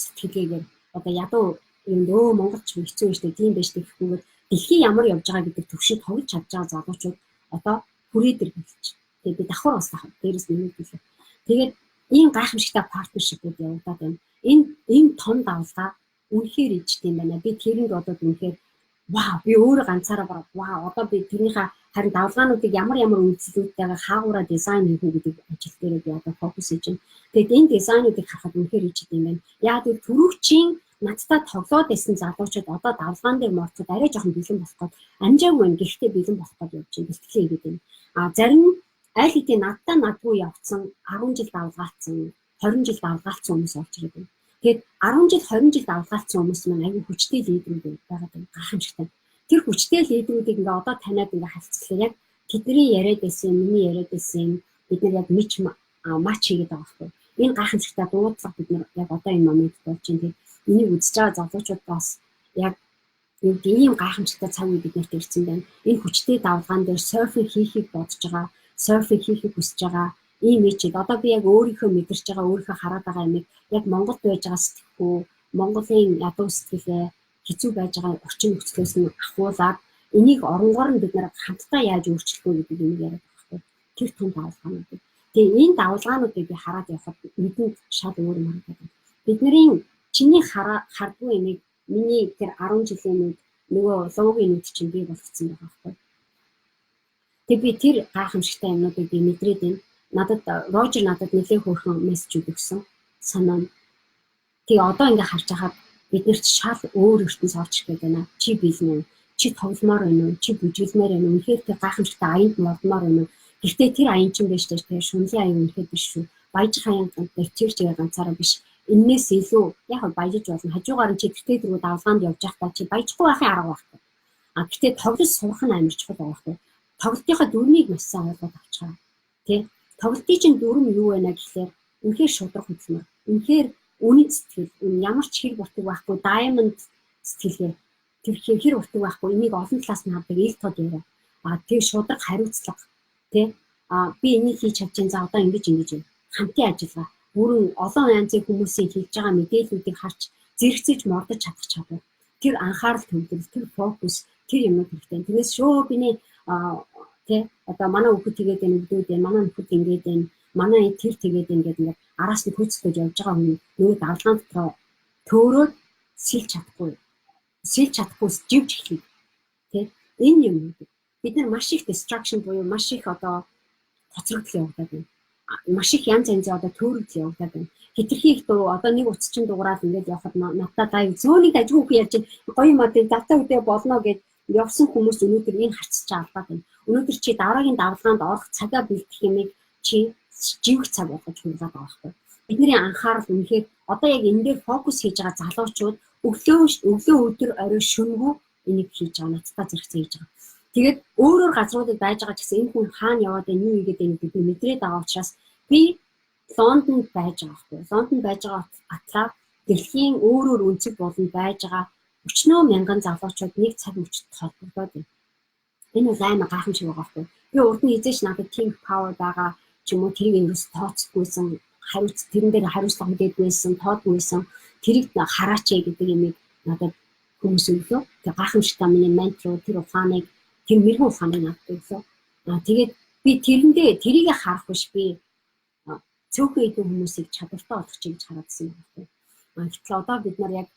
сэтгэлгээгээр одоо ядуу юм өө монголч хэцүү юм шүү дээ, тийм байж тэгэхгүй дэлхий ямар явж байгаа гэдэг төвшөнд тоглож чадж байгаа залуучууд одоо хүрээдэр болж. Тэгээд би давхар бас дээрээс нэмээд хэлээ. Тэгээд ийм гайхамшигтай партнершипүүд явагдаад байна. Энэ том давлгаа үнэхээр ичт юм байна. Би тэрэнд бодоод үнэхээр вау би өөрөө ганцаараа бараг вау одоо би тэрнийхээ харин давлгаануудыг ямар үйлчлэлүүдтэйгээ хаагаараа дизайн хийх үү гэдэг ажил дээр би одоо фокус хийж байна. Тэгээд энэ дизайнуудыг харахад үнэхээр ичт юм байна. Яг тэр түрүүчийн надтай тоглоод байсан залуучууд одоо давлгаан дээр морцод арай жоохон бэлэн болох гээд амжаагүй байна. Гэхдээ бэлэн болох гээд явж байна. Бэлтгэлээ хийгээд байна. Зарим аль хэдийн надгүй явцсан 10 жил давлгаалцсан 20 жил давлгаалцсан хүмүүс орж ирээд байна. Тэгээд 10 жил 20 жил давлгаалцсан хүмүүс маань аюу хүчтэй лидерүүд байгаа юм гайхамшигтай. Тэр хүчтэй лидерүүдийг ингээ одоо таниад ингээ харьцуулахаар яг тэдний яриад байсан, миний яриад байсан бид нар яг матч хийгээд байгаа байхгүй. Энэ гайхамшигтай дуудлага бид нар яг одоо энэ момент болж байна. Тэгээд энийг үзэж байгаа залуучууд бас яг ийм гайхамшигтай цаг үе бид нарт ирсэн байна. Энэ хүчтэй давлгаан дээр серфинг хийхийг бодож байгаа, серфинг хийхийг хүсэж байгаа ийм ичид одоо би яг өөрийнхөө мэдэрч байгаа, өөрийнхөө хараад байгаа юмыг яг Монголд байж байгаа сэтгэхүй, Монголын ядуу сэтгэлээ хэцүү байж байгаа орчин нөхцлөөс нь ахуулаад энийг оронгоор нь бид нар хамтдаа яаж өөрчлөх вэ гэдэг юм яриад байгаа байхгүй. Тэр том давлгаанууд. Тэгээ энэ давлгаануудыг би хараад явхад бидэнд шал өөр юм харагдав. Бидний чиний хардгүй юмыг миний тэр 10 жилийн үед нөгөө логийн үед чинь би болгоцсон байгаа байхгүй. Тэгээ би тэр гайхамшигтай юмнуудыг би мэдрээд байна. Рожер надад нэлээд хөөрхөн мессеж өгсөн. Санаа. Тэгээ одоо ингээ харж байхад биднэрт шал өөр ертөнц орж ирэх гээд байна. Чи бэлэн үү? Чи тогломоор байна уу? Чи бүжиглмээр байна уу? Үнэхээр тэр гайхамшигтай аянд мордмоор байна уу? Гэхдээ тэр аян чинь биш дээ. Тэр шунлын аян үнэхээр биш шүү. Баяжих аян дээр тэр чигээр ганцаараа биш. Эннээс илүү яг баяжиж болно. Хажуугаар нь чи тэртээ дөрөв давлгаанд явж байхдаа чи баяжихгүй байхын арга байхгүй. Гэхдээ тоглож сурах нь амар чухал байгаа байхгүй. Тоглолтынхаа дүрмийг маш сайн ойлгоод авчихаа. Тэ? Тоглолтын чинь дүрм юу вэ гэхлээр үнэхээр шудраг хөдөлмөр. Үнэхээр үнэт сэтгэл, ямар ч хэр буртаг байхгүй, diamond сэтгэлгээ. Тэр хэр буртаг байхгүй, энийг олон талаас нь хардаг ил тод яриа. Тэр шудраг хариуцлага. Тэ? Би энийг хийж чадж байгаа. За одоо ингэж юм. Хамтын ажиллагаа. Бүрэн олон янзын хүмүүсийн хийж байгаа мэдээллүүдийг харж зэрэгцэж мордож чадах чадвар. Тэр анхаарал төвлөрөл, тэр фокус, тэр юмнууд хэрэгтэй. Тэгээс шөө биний тэ одоо манай хүүхэд тэгээд энэ өгдөөд байна, манай хүүхэд ингэж байна, манай тэр тэгээд ингээд араас нь хөөцөлдөж явж байгаа хүн нөгөө давлгаан дотроо төөрөөд сэлж чадахгүй живж эхлэв. Тэ энэ юм бид нар маш их distraction буюу маш их одоо хоцрогдол явагдаад байна. Маш их янз янзын одоо төөрөгдөл явагдаад байна. Хитрхи их дуу одоо нэг утасчин дуурайд ингээд явхад надад дайв зөөнийг ажгүй хүү ярьж гоё мод давтаа үдээ болно гэж явсан хүмүүс өнөөдөр энэ харцж алдаад байна. Өнөөдөр чи дараагийн давлгаанд орох цагаа бэлдэх юмыг чи живэх цаг болгож хургаад байгаа байхгүй. Бидний анхаарал үнэхээр одоо яг энэ дээр фокус хийж байгаа залуучууд өглөө өдөр орой шөнөгүй энийг хийж байгаа надтай зэрэгцээ хийж байгаа. Тэгээд өөрөөр газруудад байж байгаа ч гэсэн энэ хүн хаана яваад байна юу игээд байна гэдгийг мэдрээд байгаа учраас би Лондонд байж байгаа байхгүй. Лондонд байж байгаа атлаа дэлхийн өөрөөр өнцөг болон байж байгаа 30 мянган залуучууд нэг цаг мөчид холбогдоод байна. Энэ бол амар гайхамшиг байгаа байхгүй. Би урд нь эзэж надад team power байгаа ч юм уу тэрийг ерөөс тооцохгүйсэн тэрэн дээр хариуцлага мэдээдгүйсэн тоодгүйсэн тэрийг хараач гэдэг юмыг надад хүмүүс өглөө. Тэгээ гайхамшигтай миний ментор тэр ухааныг тэр мэрэгэн ухааны надад өглөө. Тэгээд би тэрэндээ тэрийг харах биш би цөөхөн идэх хүмүүсийг чадвартай болгочих гэж хараадсан байна. Гэтэл одоо бид нар яг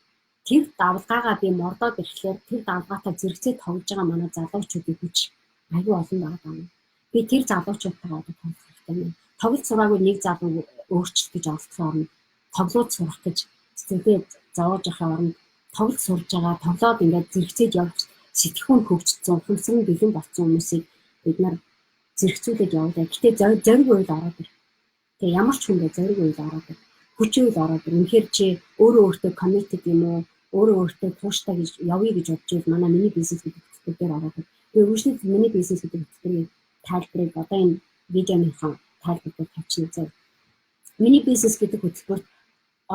тэр давлгаагаа би мордоод ирэхлээр тэр давлгаатай зэрэгцээ тоглож байгаа манай залуучуудын хүч аюу олон байгаа. Би тэр залуучуудтайгаа одоо тоглох хэрэгтэй юм. Тоглож сураагүй нэг залуу өөрчлөлт гэж олдохын оронд тоглоод сурах гэж сэтгэлдээ зовоож явахын оронд тоглож сурж байгаа, тоглоод ингээд зэрэгцээд явж сэтгэхүйн хөгжсөн, ухамсар нь бэлэн болсон хүмүүсийг бид нар зэрэгцүүлээд явуулаа. Гэтэ зориг үйл ороод ир. Тэгээ ямар ч хүндээ зориг үйл ороод ир. Хүч үйл ороод ир. Үнэхээр чи өөрөө өөртөө committed юм уу? Өөрөө өөртөө тууштай гэж явъя гэж бодож ивэл манай миний бизнес гэдэг бүтэц дээр ороод ир. Би өөрөөсөө миний бизнес гэдэг бүтэцийн тайлбарыг одоо энэ видеоныхон тайлбарыг тавьчихна зав. Миний бизнес гэдэг хөтөлбөрт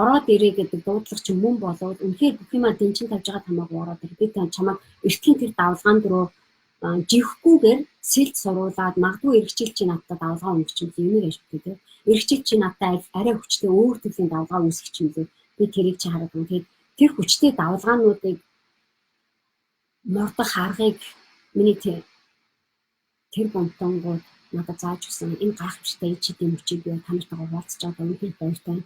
ороод ирээ гэдэг дуудлага чинь мөн болоод үнэхээр бүх юмаа дэнчин тавьж байгаа тамаагүй ороод ир. Би чамайг эртний тэр давлгаан руу жихэхгүйгээр сэлд суруулаад магадгүй эргэжил чи надад давлгаа өнгөч юм юмэр ашигтай тийм. Эргэжил чи надад арай хүчтэй өөр төрлийн давлгаа үүсгэж юм лээ. Би тэрийг чи хараад байна. Тэгээд тэр хүчтэй давлгаануудыг мордох аргыг миний тэр бомтонгууд надад зааж өгсөн. Энэ гайхамшигтай чидийн мөчийг би танартайгаа хуваалцаж байгаа үнэхээр баяртай.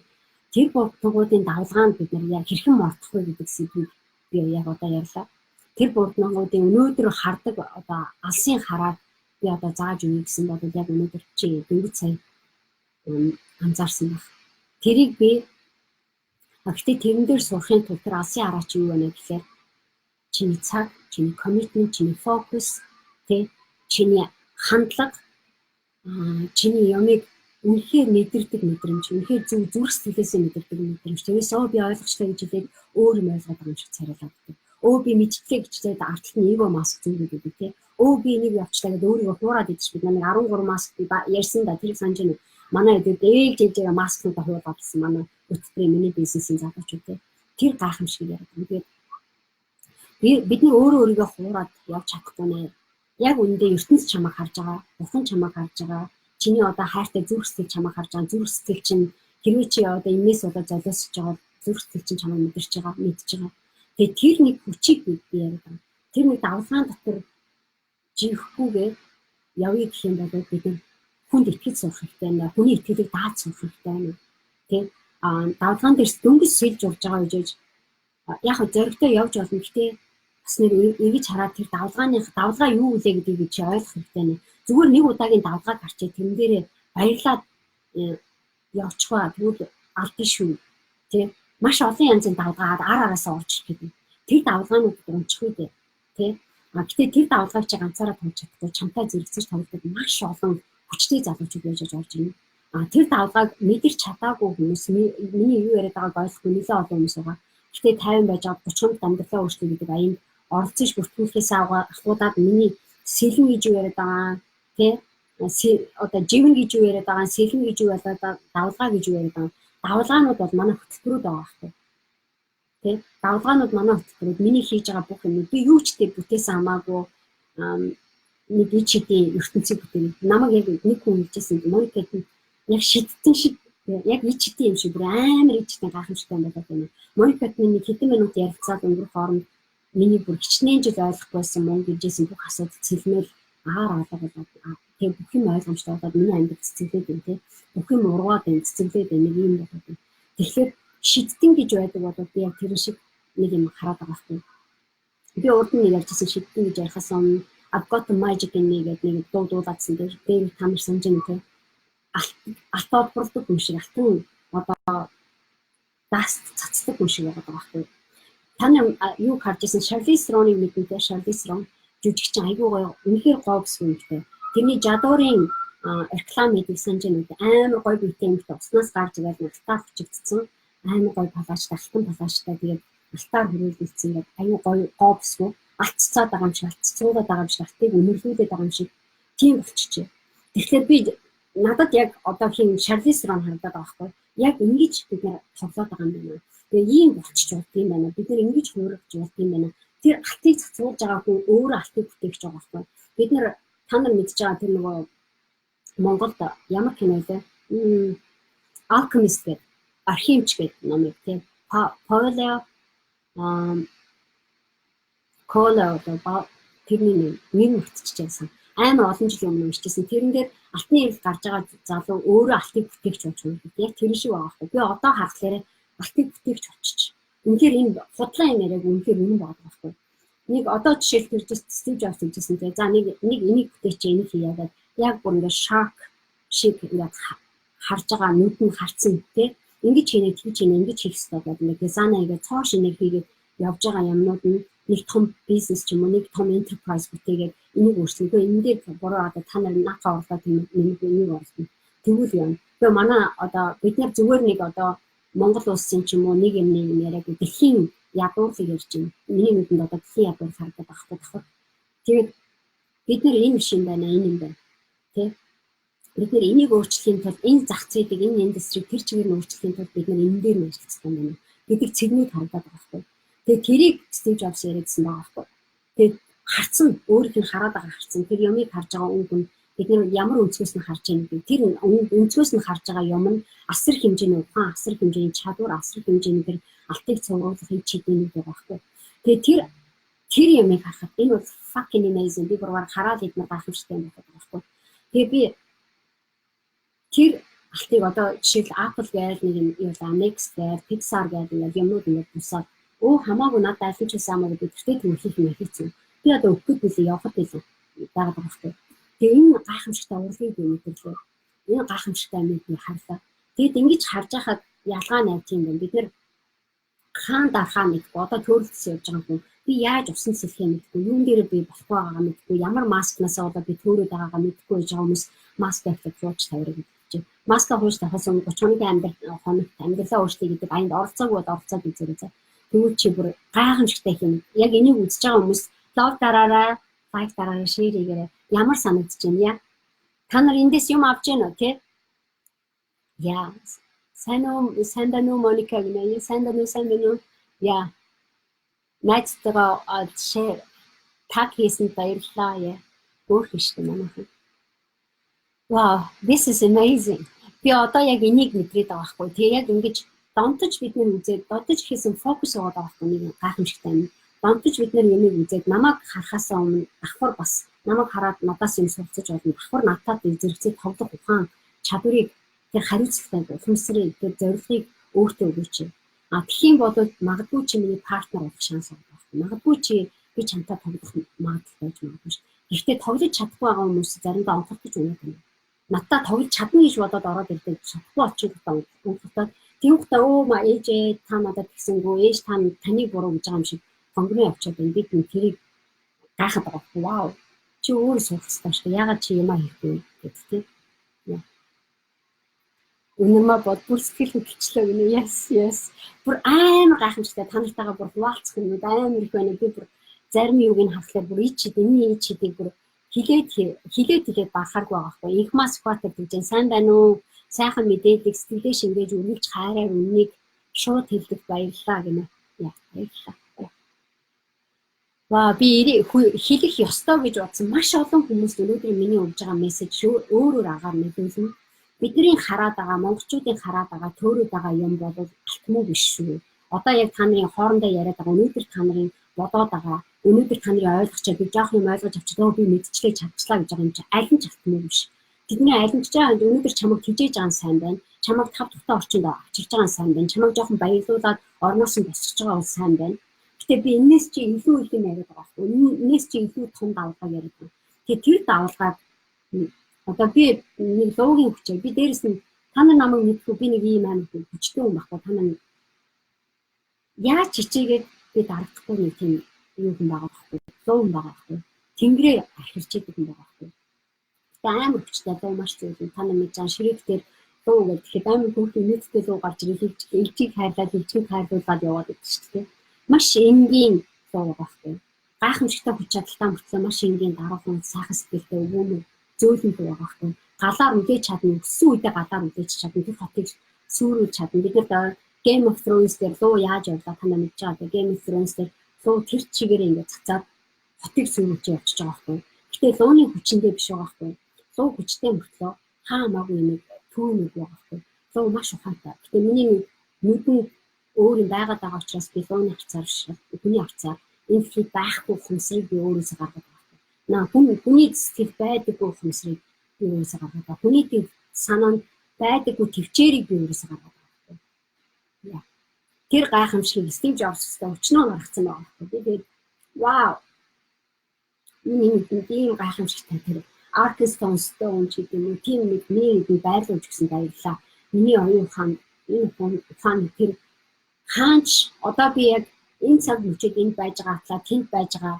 Тэр бомтонгуудын давлгаанд бид нар яг хэрхэн мордох вэ гэдэг сэдвийг би яг одоо ярьлаа. Тэр бомтонгуудын өнөөдөр хардаг одоо алсын хараад би одоо зааж өгье гэсэн бол яг өнөөдөр чи дөнгөж сая анзаарсан баг. Тэрийг би гэхдээ тэрэн дээр сурахын тулд тэр алсын хараа чи юу вэ гэхээр чиний цаг, чиний commitment, чиний focus, чиний хандлага, чиний ямыг үнэхээр мэдэрдэг мэдрэмж, үнэхээр зүрх сэтгэлээсээ мэдэрдэг мэдрэмж. Тэрээс би ойлгочлаа гэж хэлээд өөр юм ойлгоод байгаа юм шиг царайлаад байдаг. Би мэдчихлээ гэж хэлээд артлт нь эго маск зүүгээд байдаг тий. Би энийг явчлаа гэдээ өөрийгөө хуураад идэж бид нэг 13 маск би ярьсан да тэр санаж байна. Манай эдгээр дээл маскнуудаа хуулаад болсон манай өтөтрийн миний бизнесийн залуучууд тий. Тэр гайхамшиг яриад байна. Тэгээд бидний өөрийгөө хуураад явж чадахгүй нэ. Яг үндэ ертөнц чамайг харж байгаа, бурхан чамайг харж байгаа. Чиний одоо хайртай зүрх сэтгэл чамайг харж байгаа. Зүрх сэтгэл чинь хэрвээ чи одоо эмээс болоод золиосож байгаа зүрх сэтгэл чинь чамайг мэдэрч байгаа, мэдж байгаа. Тэгээд тэр нэг хүчийг би яриад байна. Тэр нэг давлгаан дотор жихэхгүйгээр явъя гэх юм бол бид нар хүнд итгэж сурах хэрэгтэй нэ. Хүний итгэлийг дааж сурах хэрэгтэй нэ. Тэг. Давлгаан дээрс дөнгөж сэлж урж байгаа үжиж яг зоригтой явж болно. Гэтэ бас нэг ингэж хараад тэр давлгаа юу вэ гэдгийг чи ойлгох хэрэгтэй нэ. Зүгээр нэг удаагийн давлгааг харчээ тэрэн дээрээ баярлаад явчихваа. Тэгвэл алдсан шүү. Тэг. Маш олон янзын давлгаа араасаа орж ирэх гэдэг. Тэр давлгаануудад унчих үү тий. Гэтэ тэр давлгааг чи ганцаараа туулж чадахгүй чамтай зэрэгцэж тоглодог маш олон хүчтэй залуучууд байж орж ирнэ. Тэр давлгааг мэдэрч чадаагүй хүмүүс миний юу яриад байгааг ойлгохгүй нэлээд олон хүмүүс байгаа. Гэтэ 50 байж байгаа 30 амьдралаа өөрчлөе гэдэг аянд оролцож бүртгүүлэхээс ахуудаад миний сэлэн гэж юу яриад байгаа тий. Одоо живэн гэж юу яриад байгаа сэлэн гэж юу яриад давлгаа гэж юу яриад байгаа. Давлгаанууд бол манай хөтөлбөрүүд байгаа хэрэг. Тэ давлгаанууд манай хөтөлбөрүүд миний хийж байгаа бүх юм би юу ч тий бүтээсэн хамаагүй нэг ичидийн ертөнцийг бүтээн. Намайг яг нэг хүн хэлжсэн Моникад яг шидтэн шиг яг ичидийн юм шиг бүр амар ичидийн гайхамшигтай болоод байна. Моникад нэг хэдэн минут ярилцаад өнгөрөх хооронд миний бүр хичнээн жил ойлгохгүйсэн мөн гэжсэн бүх асуудал цэлмэл алга болоод тэг бүх юм ойлгомжтой болоод миний амьд цэцэглээд байна тий. Бүх юм ургаад байна цэцэглээд байна нэг юм болоод байна. Тэгэхээр шидтэн гэж байдаг бол би яг тэр шиг нэг юм хараад байгаа байхгүй. Би урд нь ярьжсэн шидтэн гэж ярихаас өмнө I've got the magic in me гэдэг нэг дуудуулаадсан дээр тамир санаж байна. Алтаад бүрдэг юм шиг алтан одоо даст цацдаг юм шиг байгаа байхгүй. Таны юу харж ирсэн Charlize Theron-ыг мэднэ. Charlize Theron жүжигчин айгүй гоё үнэхээр говьс үнэтэй. Тэрний жадуурын реклам хийдэг санаж байна. Амар гоё биетэй юм шиг уснаас гарч ирээд алтаар хүчигдсэн. Амар гоё палаачтай алтан палаачтай тэгээд алтаар хөрвүүлсэн гэдэг аюу гоё говьсгүй алццаад байгаа юм шиг алццуулаад байгаа юм шиг алтыг өнөрлүүлээд байгаа юм шиг тийм болчихжээ. Тэгэхээр би надад яг одоо хин Charlize Theron харагдаад байгаа байхгүй. Яг ингэж бид нар тоглоод байгаа юм байна. Тэгээ ийм болчих болт юм байна. Бид нар ингэж хуурах болт юм байна. Тэр алтыг цацруулж байгаа хүн өөрөө алтыг бүтээгч байгаа байхгүй. Бид нар та нар мэдж байгаа тэр нөгөө Монголд ямар кино вэ? Alchemist гэдэг архимч гэдэг номыг тийм Paulo Coelho тэрний нэг мөртчихсэн. Амар олон жилийн өмнө уншижсэн. Тэрэн дээр алтны ирэл гарч байгаа залуу өөрөө алтыг бүтээгч болж байна. Яг тэр шиг байгаа байхгүй. Би одоо харахаар алтыг бүтээгч болчих. Үнэхээр энэ худлаа юм яриаг үнэхээр үнэн байгаа байхгүй. Нэг одоо жишээл тэр Стив Джобс хэлжсэн тийм. За нэг энийг бүтээч, энийг хийгээд яг бүр ингээд шок шиг ингээд харж байгаа нүд нь харцсан тийм. Ингэж хийнэ, тэгж хийнэ, ингэж хийх хэрэгтэй гэдэг нэг дизайн хийгээд цоо шинийг хийгээд явж байгаа юмнууд нь нэг том бизнес ч юм уу, нэг том enterprise бүтээгээд энийг өөрчлөхгүй энэ дээр буруу одоо та нар наацаа орлоод энийг орлоо. Тэгвэл юм. Тэгээ манай одоо бид нар зүгээр нэг одоо Монгол улсын ч юм уу нэг юм яриаг дэлхийн ядуурлыг ярьж байна. Миний нүдэнд одоо дэлхийн ядуур харагдаад багтаад байна. Тэгээд бид нар энэ биш юм байна, энэ юм байна. Тэ? Бид нар энийг өөрчлөхийн тулд энэ зах зээлийг, энэ индустрийг тэр чигээр нь өөрчлөхийн тулд бид нар энэ дээр нь ажиллах хэрэгтэй байна. Гэдэг цэгнүүд харагдаад байгаа байхгүй. Тэгээд тэрийг Стив Джобс яриадсан байгаа байхгүй. Тэгээд харцсан, өөрийнх нь хараад байгаа харцсан. Тэр юмыг харж байгаа өнгө нь бид нар ямар өнцгөөс нь харж байгаа юм бэ? Тэр өнцгөөс нь харж байгаа юм нь асар хэмжээний ухаан, асар хэмжээний чадвар, асар хэмжээний тэр алтыг цугруулах юм чиглэлүүд байгаа байхгүй. Тэгээд тэр юмыг харахад энэ бол fucking amazing. Би бүрээр хараад идмэр гайхамшигтай юм байна байхгүй. Тэгээд би тэр алтыг одоо жишээл Apple гээл нэг юм юу Next гээл Pixar гээл юмнууд ингээд бусаад хамаагүй надад аль ч байсан амаа би тэртээ төвлөх юм хийцэн. Би одоо өгөхөд билээ явахд билээ байгаа байхгүй. Тэгээ энэ гайхамшигтай урлагийг би мэдэрлээ. Энэ гайхамшигтай амийг би харлаа. Тэгэд ингэж харж байхад ялгаа найт юм байна. Бид нэр хаан дарахаа мэдгүй одоо төрөлтсөн явж байгаа хүн би яаж усан сэлхээ мэдгүй юун дээр би болохгүй байгаа мэдгүй ямар маскнаас одоо би төөрөөд байгаагаа мэдгүй гэж байгаа хүмүүс маск тавьдаг рууч тавирах гэж. Маска хууш тахаас өмнө 30 хоногийн амьдралаа өөрчлөе гэдэг аянд оролцоогүй оролцоод үзээрэй. Тэгвэл чи бүр гайхамшигтай юм. Яг энийг үзэж байгаа хүмүүс лайк дараарай, лайк дараарай, шеэр хийгээрэй. Ямар санагдаж байна яа? Та нар эндээс юм авч гэнэ үү, тэ? Яа. Сайн байна уу Моника гинэ? Сайн байна уу? Яа. Найзтайгаа шеэр таг хийсэн баярлалаа яа. Өөр хийштэй манайхан. Wow, this is amazing. Би одоо яг энийг мэдрээд байгаа байхгүй. Тэгээ яг ингэж донтож бид нэр үзээд додож хийсэн фокус яваад байгаа байхгүй нэг гайхамшигтай юм. Донтож бид нэр юмыг үзээд намайг харахаас өмнө давхар бас намайг хараад надаас юм суралцаж болно. Давхар надад зэрэгцээ тоглох ухаан чадварыг тэр хариуцлагатай ухамсарыг тэр зорилгыг өөртөө өгөөч. Тэгхийн бол магадгүй чи миний партнер болох шанс байгаа байхгүй. Магадгүй чи би чамтай тоглох магадлал байж магадгүй шүү. Гэхдээ тоглож чадахгүй байгаа хүмүүс заримдаа онцлогдож унаад байна. Надад тоглож чадна гэж бодоод ороод ирдэг чадахгүй очихдаа онцлогдоод тийм хөтэ ээжээ та надад гисэнгүү ээж таныг буруу гэж байгаа юм шиг хонгоны авчаад байна. Бид тэрийг гайхаад байгаа. Вау. Чи өөрөө сурах хэрэгтэй шүү. Ягаад чи юмаа хийхгүй гэдэг тийм. Үнэмээ бод бүр сэтгэл хөдлөлөө гинэ. Yes. Бүр амар гайхамшигтай та нартайгаа бүр хуваалцах юм амар их байна. Би бүр зарим юуг нь хавхлаар бүр энэ чидийг бүр хилээд бахааргүй байгаа байхгүй. Их мас хватар гэж сайн байна уу? Сайхан мэдээлэл сэтгэлээ шингээж үргэлж хайраар үннийг шууд хэлдэг баярлалаа гинэ. Баярлалаа. Би хэлэх ёстой гэж бодсон маш олон хүмүүс өнөөдөр миний өгж байгаа мессеж өөрөөр агаар мэдүүлнэ. Бидний хараад байгаа монголчуудын хараад байгаа төөрөд байгаа юм бол алтмуу биш шүү. Одоо яг та нарын хоорондоо яриад байгаа өнөөдөр та нарын бодоод байгаа өнөөдөр та нарын ойлгочоо би жоох юм ойлгож авчихлаа би мэдчихлээ чадчихлаа гэж байгаа юм чи аль нь ч алтмуу биш. Тэдний аль нь ч жаа өнөөдөр чамайг тижээж байгаа нь сайн байна. Чамайг тав тухтай орчинд авчирч байгаа нь сайн байна. Чамайг жоохон баярлуулаад орноос нь босгож байгаа нь сайн байна. Гэтэ би энэс чи илүү их юм яриад байгаа байхгүй. Энэс чи илүү том давалгаа яриад байна. Тэгээ тэр давалгаад одоо би нэг логийн хүчээ би дээрэс нь та нар намайг мэдгүй би нэг ийм амар хүчтэй юм баггүй та нар яаж чичээгээд би дарагдахгүй нэг тийм юу юм байгаа байхгүй. Лоо юм байгаа байхгүй. Тэнгэрээ ахирч идэг юм байгаа байхгүй. Амар хүчтэй лоо маш зүйл та нар мэдж байгаа ширэг дээр лоо гэдэг тэгэхээр амар хүүхдийн нийтдээ лоо гарч ирэх элчийг хайрлаад элчийг хайрлуулаад яваад байдаг шүү дээ. Маш энгийн лоо байгаа байхгүй. Гайхамшигтай хүч чадалтай мөртлөө маш энгийн дараахан сайхан сэтгэлтэй өвөө зөөлөн байгаа байхгүй. Галаар үлээж чадна. Өссөн үедээ галаар үлээж чадна. Тэр хотыг сүрүүлж чадна. Бид нар Game of Thrones дээр луу яаж явлаа та нар мэдж байгаа. Game of Thrones дээр луу тэр чигээр ингээд цацаад хотыг сүрүүлж явчихж байгаа байхгүй. Гэтэ лууны хүчиндээ биш байгаа байхгүй. Луу хүчтэй мөртлөө хаамаагүй нэг түүнийг байгаа байхгүй. Луу маш ухаантай. Гэтэ миний нүдэн өөр юм байгаад байгаа учраас би лууны харцаар биш. Хүний харцаар энэ их байхгүй хүмсийг би өөрөөсөө гаргаад байгаа. хүний сэтгэл байдаггүй ухамсарыг би өөрөөсөө гаргадаг. Хүний санаанд байдаггүй төвчээрийг би өөрөөсөө гаргадаг. Яа. Тэр гайхамшигыг Стив Джобстай өчнөө гаргацсан байгаа. Би тэгээд вау. ийм гайхамшигтай тэр Arkenstone Stone ч гэдэг нь тийм нэг байлуулж гисэн баярлаа. Миний оюун ухаан энэ ухаан тэр хаанч одоо би яг энэ цаг мөчид энд байж байгаа атлаа тэнд байж байгаа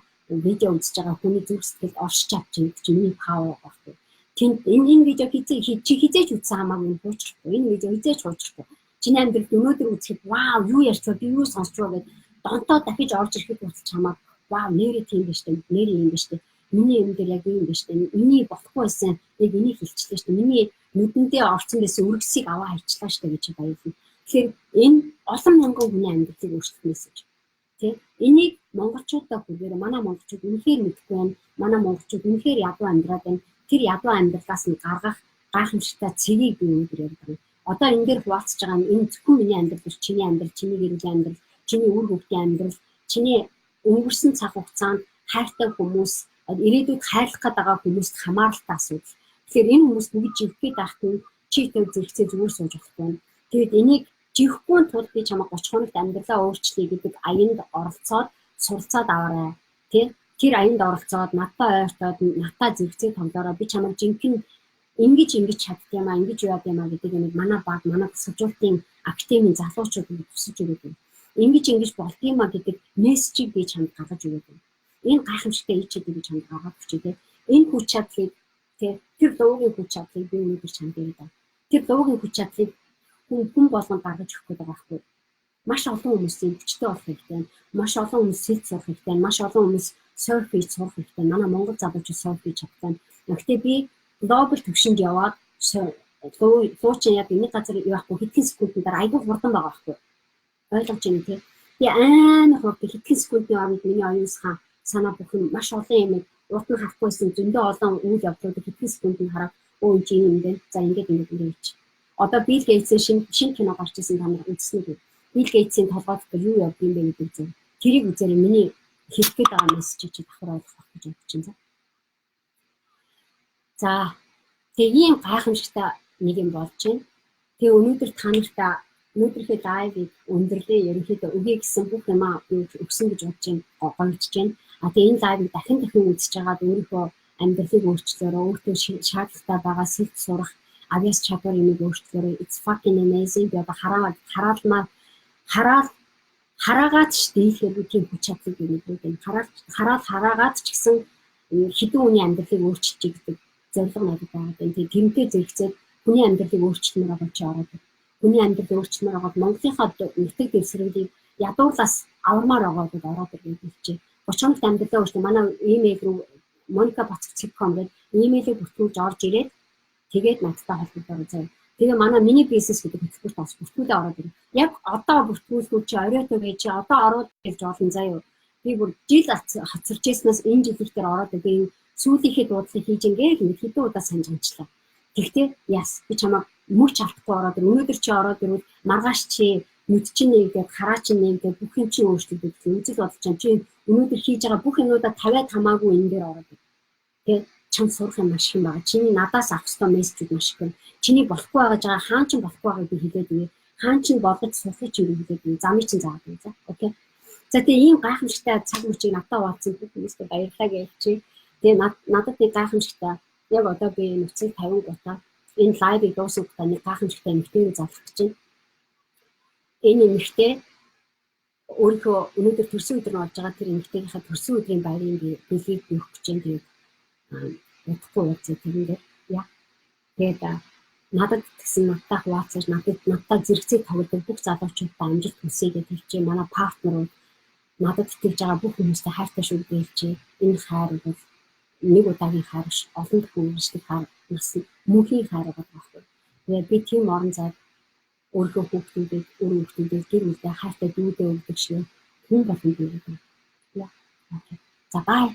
видео үзэж байгаа хүний зүрх сэтгэлд оршиж авч байгаа чинь миний павер баггүй. Тэнд энэ видео хизээч үзсэн хамаагүй хуучрахгүй. Энэ видео хизээч хуучрахгүй. Чиний амьдралд өнөөдөр үзэхэд вау юу ярьцгаа би юу сонсч байгаа гэдээ донтоо дахиж орж ирэхэд болчих хамаа вау нэрээ тийм биш үү? Нэрээ юм биш үү? Миний юм дээр яг юм биш үү? Миний болохгүй байсан яг энийг хэлчихлээ шүү дээ. Миний нүдэндээ орсон байсан үргэсийг аваа хайчлаа шүү дээ гэж баярлалаа. Тэгэхээр энэ олон мянган хүний амьдралыг өөрчлөх мессеж. Тэ? Энийг монголчуудаа бүгээр манай монголчууд үнэхээр мэдгүй байна. Манай монголчууд үнэхээр ядуу амьдраад байна. Тэр ядуу амьдралаас нь гаргах гайхамшигтай цэгийг би өнөөдөр ярьдаг. Одоо энэ дээр хуваалцж байгаа нь энэ зөвхөн миний амьдрал биш, чиний амьдрал, чиний гэр бүлийн амьдрал, чиний үр хүүхдийн амьдрал, чиний өнгөрсөн цаг хугацаанд хайртай хүмүүс, ирээдүйд хайрлах байгаа хүмүүст хамааралтай асуудал. Тэгэхээр энэ хүмүүс бүгд живэх гээд байхад нь чийтэй зэрэгцээ зүгээр сууж болохгүй. Тэгээд энийг живхгүй тул би чамайг 30 хоногт амьдралаа өөрчлөе гэдэг аянд оролцоод суралцаад аваарай. Тэр аянд оролцоод надтай ойртоод надтай зэрэгцээ тоглоороо би чамайг жинхэнэ ингэж чаддгиймаа, ингэж яад юмаа гэдэг нэг манай баг, манай тусалжуулалтын академийн залуучуудад тусалж өгöd юм. Ингэж болдгиймаа гэдэг мессежийг би чамд гаргаж өгöd юм. Энэ гайхамшигтай ичээд би чамд гаргаж өгчээ. Энэ хүч чадлыг тэр дуугийн хүч чадлыг би өнөөдөр чамд ярьдаг. Тэр дуугийн хүч чадлыг хүн болгонд гаргаж өгөх гэдэг байхгүй. Маш олон хүмүүсийн хүчтэй болох хэрэгтэй. Маш олон хүмүүс сэлж сурах хэрэгтэй. Маш олон хүмүүс серф хийж сурах хэрэгтэй. Манай монгол залуучууд серф хийж чадсан. Гэхдээ би глобал төвшөнд яваад суучин яг энэ газар явахгүй хэдхэн секундын дараа айгүй хурдан байгаа байхгүй. Ойлгож байна тий. Би амар хурдан хэдхэн секундын оронд миний оюун санаа бүх юм маш олон юм урд нь харахгүйсэн зөндөө олон үйл явдлууд хэдхэн секундын хараад өө энэ юм бэ. За ингэж хийж. Одоо Билл Гейтсийн шинэ кино гарч ирсэн та нар үзсэн үү? Билл Гейтсийн толгойд юу явд юм бэ гэдэг зүйл. Тэрийг үзээрэй миний хэлэх гээд байгаа мессежийг чи давхар ойлгох гэж бодож байна. За тэгээ ийм гайхамшигтай нэг юм болж байна. Тэгээ өнөөдөр та нартай өнөөдрийнхээ лайвыг өндөрлөө ерөнхийдөө өгье гэсэн бүх юмаа өгсөн гэж бодож байна. Гомдож байна. Тэгээ энэ лайвыг дахин үзэж байгаад өөрийнхөө амьдралыг өөрчлөөрөө өөртөө шаардлагатай байгаа сэлж сурах авьяас чадвар юмыг өөрчлөөрөө it's fucking amazing. Би одоо хараагаад ч дийлэхээр би тийм хүч чадлыг өгөөд байна. Хараагаад ч гэсэн хэдэн хүний амьдралыг өөрчилж гэдэг зорилго надад байгаа. Тэгээ тэрнтэй зэрэгцээд хүний амьдралыг өөрчлөмөр байгаа чи ороод. Хүний амьдралыг өөрчлөмөр байгаад Монголынхаа нутаг дэвсгэрийг ядуурлаас авармаар байгаа гэдээ ороод ирэх хэлжээ. 30 хоногт амьдралаа өөрчлөө манай имэйл рүү monica.com гэдэг имэйлийг бүртгүүлж орж ирээд тэгээд надтай холбогдоод заяа. Тэгээ манай миний бизнес гэдэг хөтөлбөрт бас бүртгүүлээ ороод ирээ. Яг одоо бүртгүүлгүй чи оройтой байж чи одоо ороод ирж олон заяа. Би бүр жил хацарч яснаас энэ жилийнх дээр ороод би сүүлийнхээ дуудлагыг хийж ингээл хэдэн удаа санджанчлаа. Тэгтээ яс би чамаа мөч алдахгүй ороод өнөөдөр чи ороод ирвэл маргааш чи нүд чинь нэгдээд хараа чинь нэгдээд бүх юм чинь өөрчлөгдөж үзэл бодож чинь чи өнөөдөр хийж байгаа бүх юмудаа тавиад хамаагүй энэ дээр ороод ир. Тэгээ чам сурах юм маш их юм байгаа. Чиний надаас авах ёстой мессежүүд маш их. Чиний болохгүй байгаа хаан ч болохгүй байгааг би хэлээд өгье. Хаан ч болгож сурах чинь би хэлээд өгье. Замыг чинь заагаад өгье. Окей. За тэгээ ийм гайхамшигтай цаг мөчийг надад хуваалцсан бүх хүмүүстээ баярлалаа гэж хэлчихье. Тэгээ надад нэг гайхамшигтай яг одоо би нөхцөл 50 гутаа энэ лайвыг дуусгахтаа нэг гайхамшигтай эмэгтэйг залгах гэж байна. Энэ эмэгтэй өөрийнхөө өнөөдөр төрсөн өдөр нь болж байгаа тэр эмэгтэйгийнхээ төрсөн өдрийн баярын бэлгийг өгөх гэж байна. Тэгээд удахгүй явцгаа тэрнээр яа. Тэгээд надад гэсэн надтай хуваалцаж надтай зэрэгцээ тоглодог бүх залуучуудаа амжилт хүсье гэж хэлчихье. Манай партнерууд надад итгэж байгаа бүх хүмүүстээ хайртай шүү гэж хэлчихье. Энэ хайр бол нэг удаагийн хайр ш олон дахин үргэлжлэх хайр бас мөнхийн хайр байгаа. Тэгээд би тийм орон зайд өөрийнхөө хүүхдүүдэд гэр бүлдээ хайртай дүүдээ өгдөг шиг хүн болгонд өгдөг. Яа. Окей. За бай.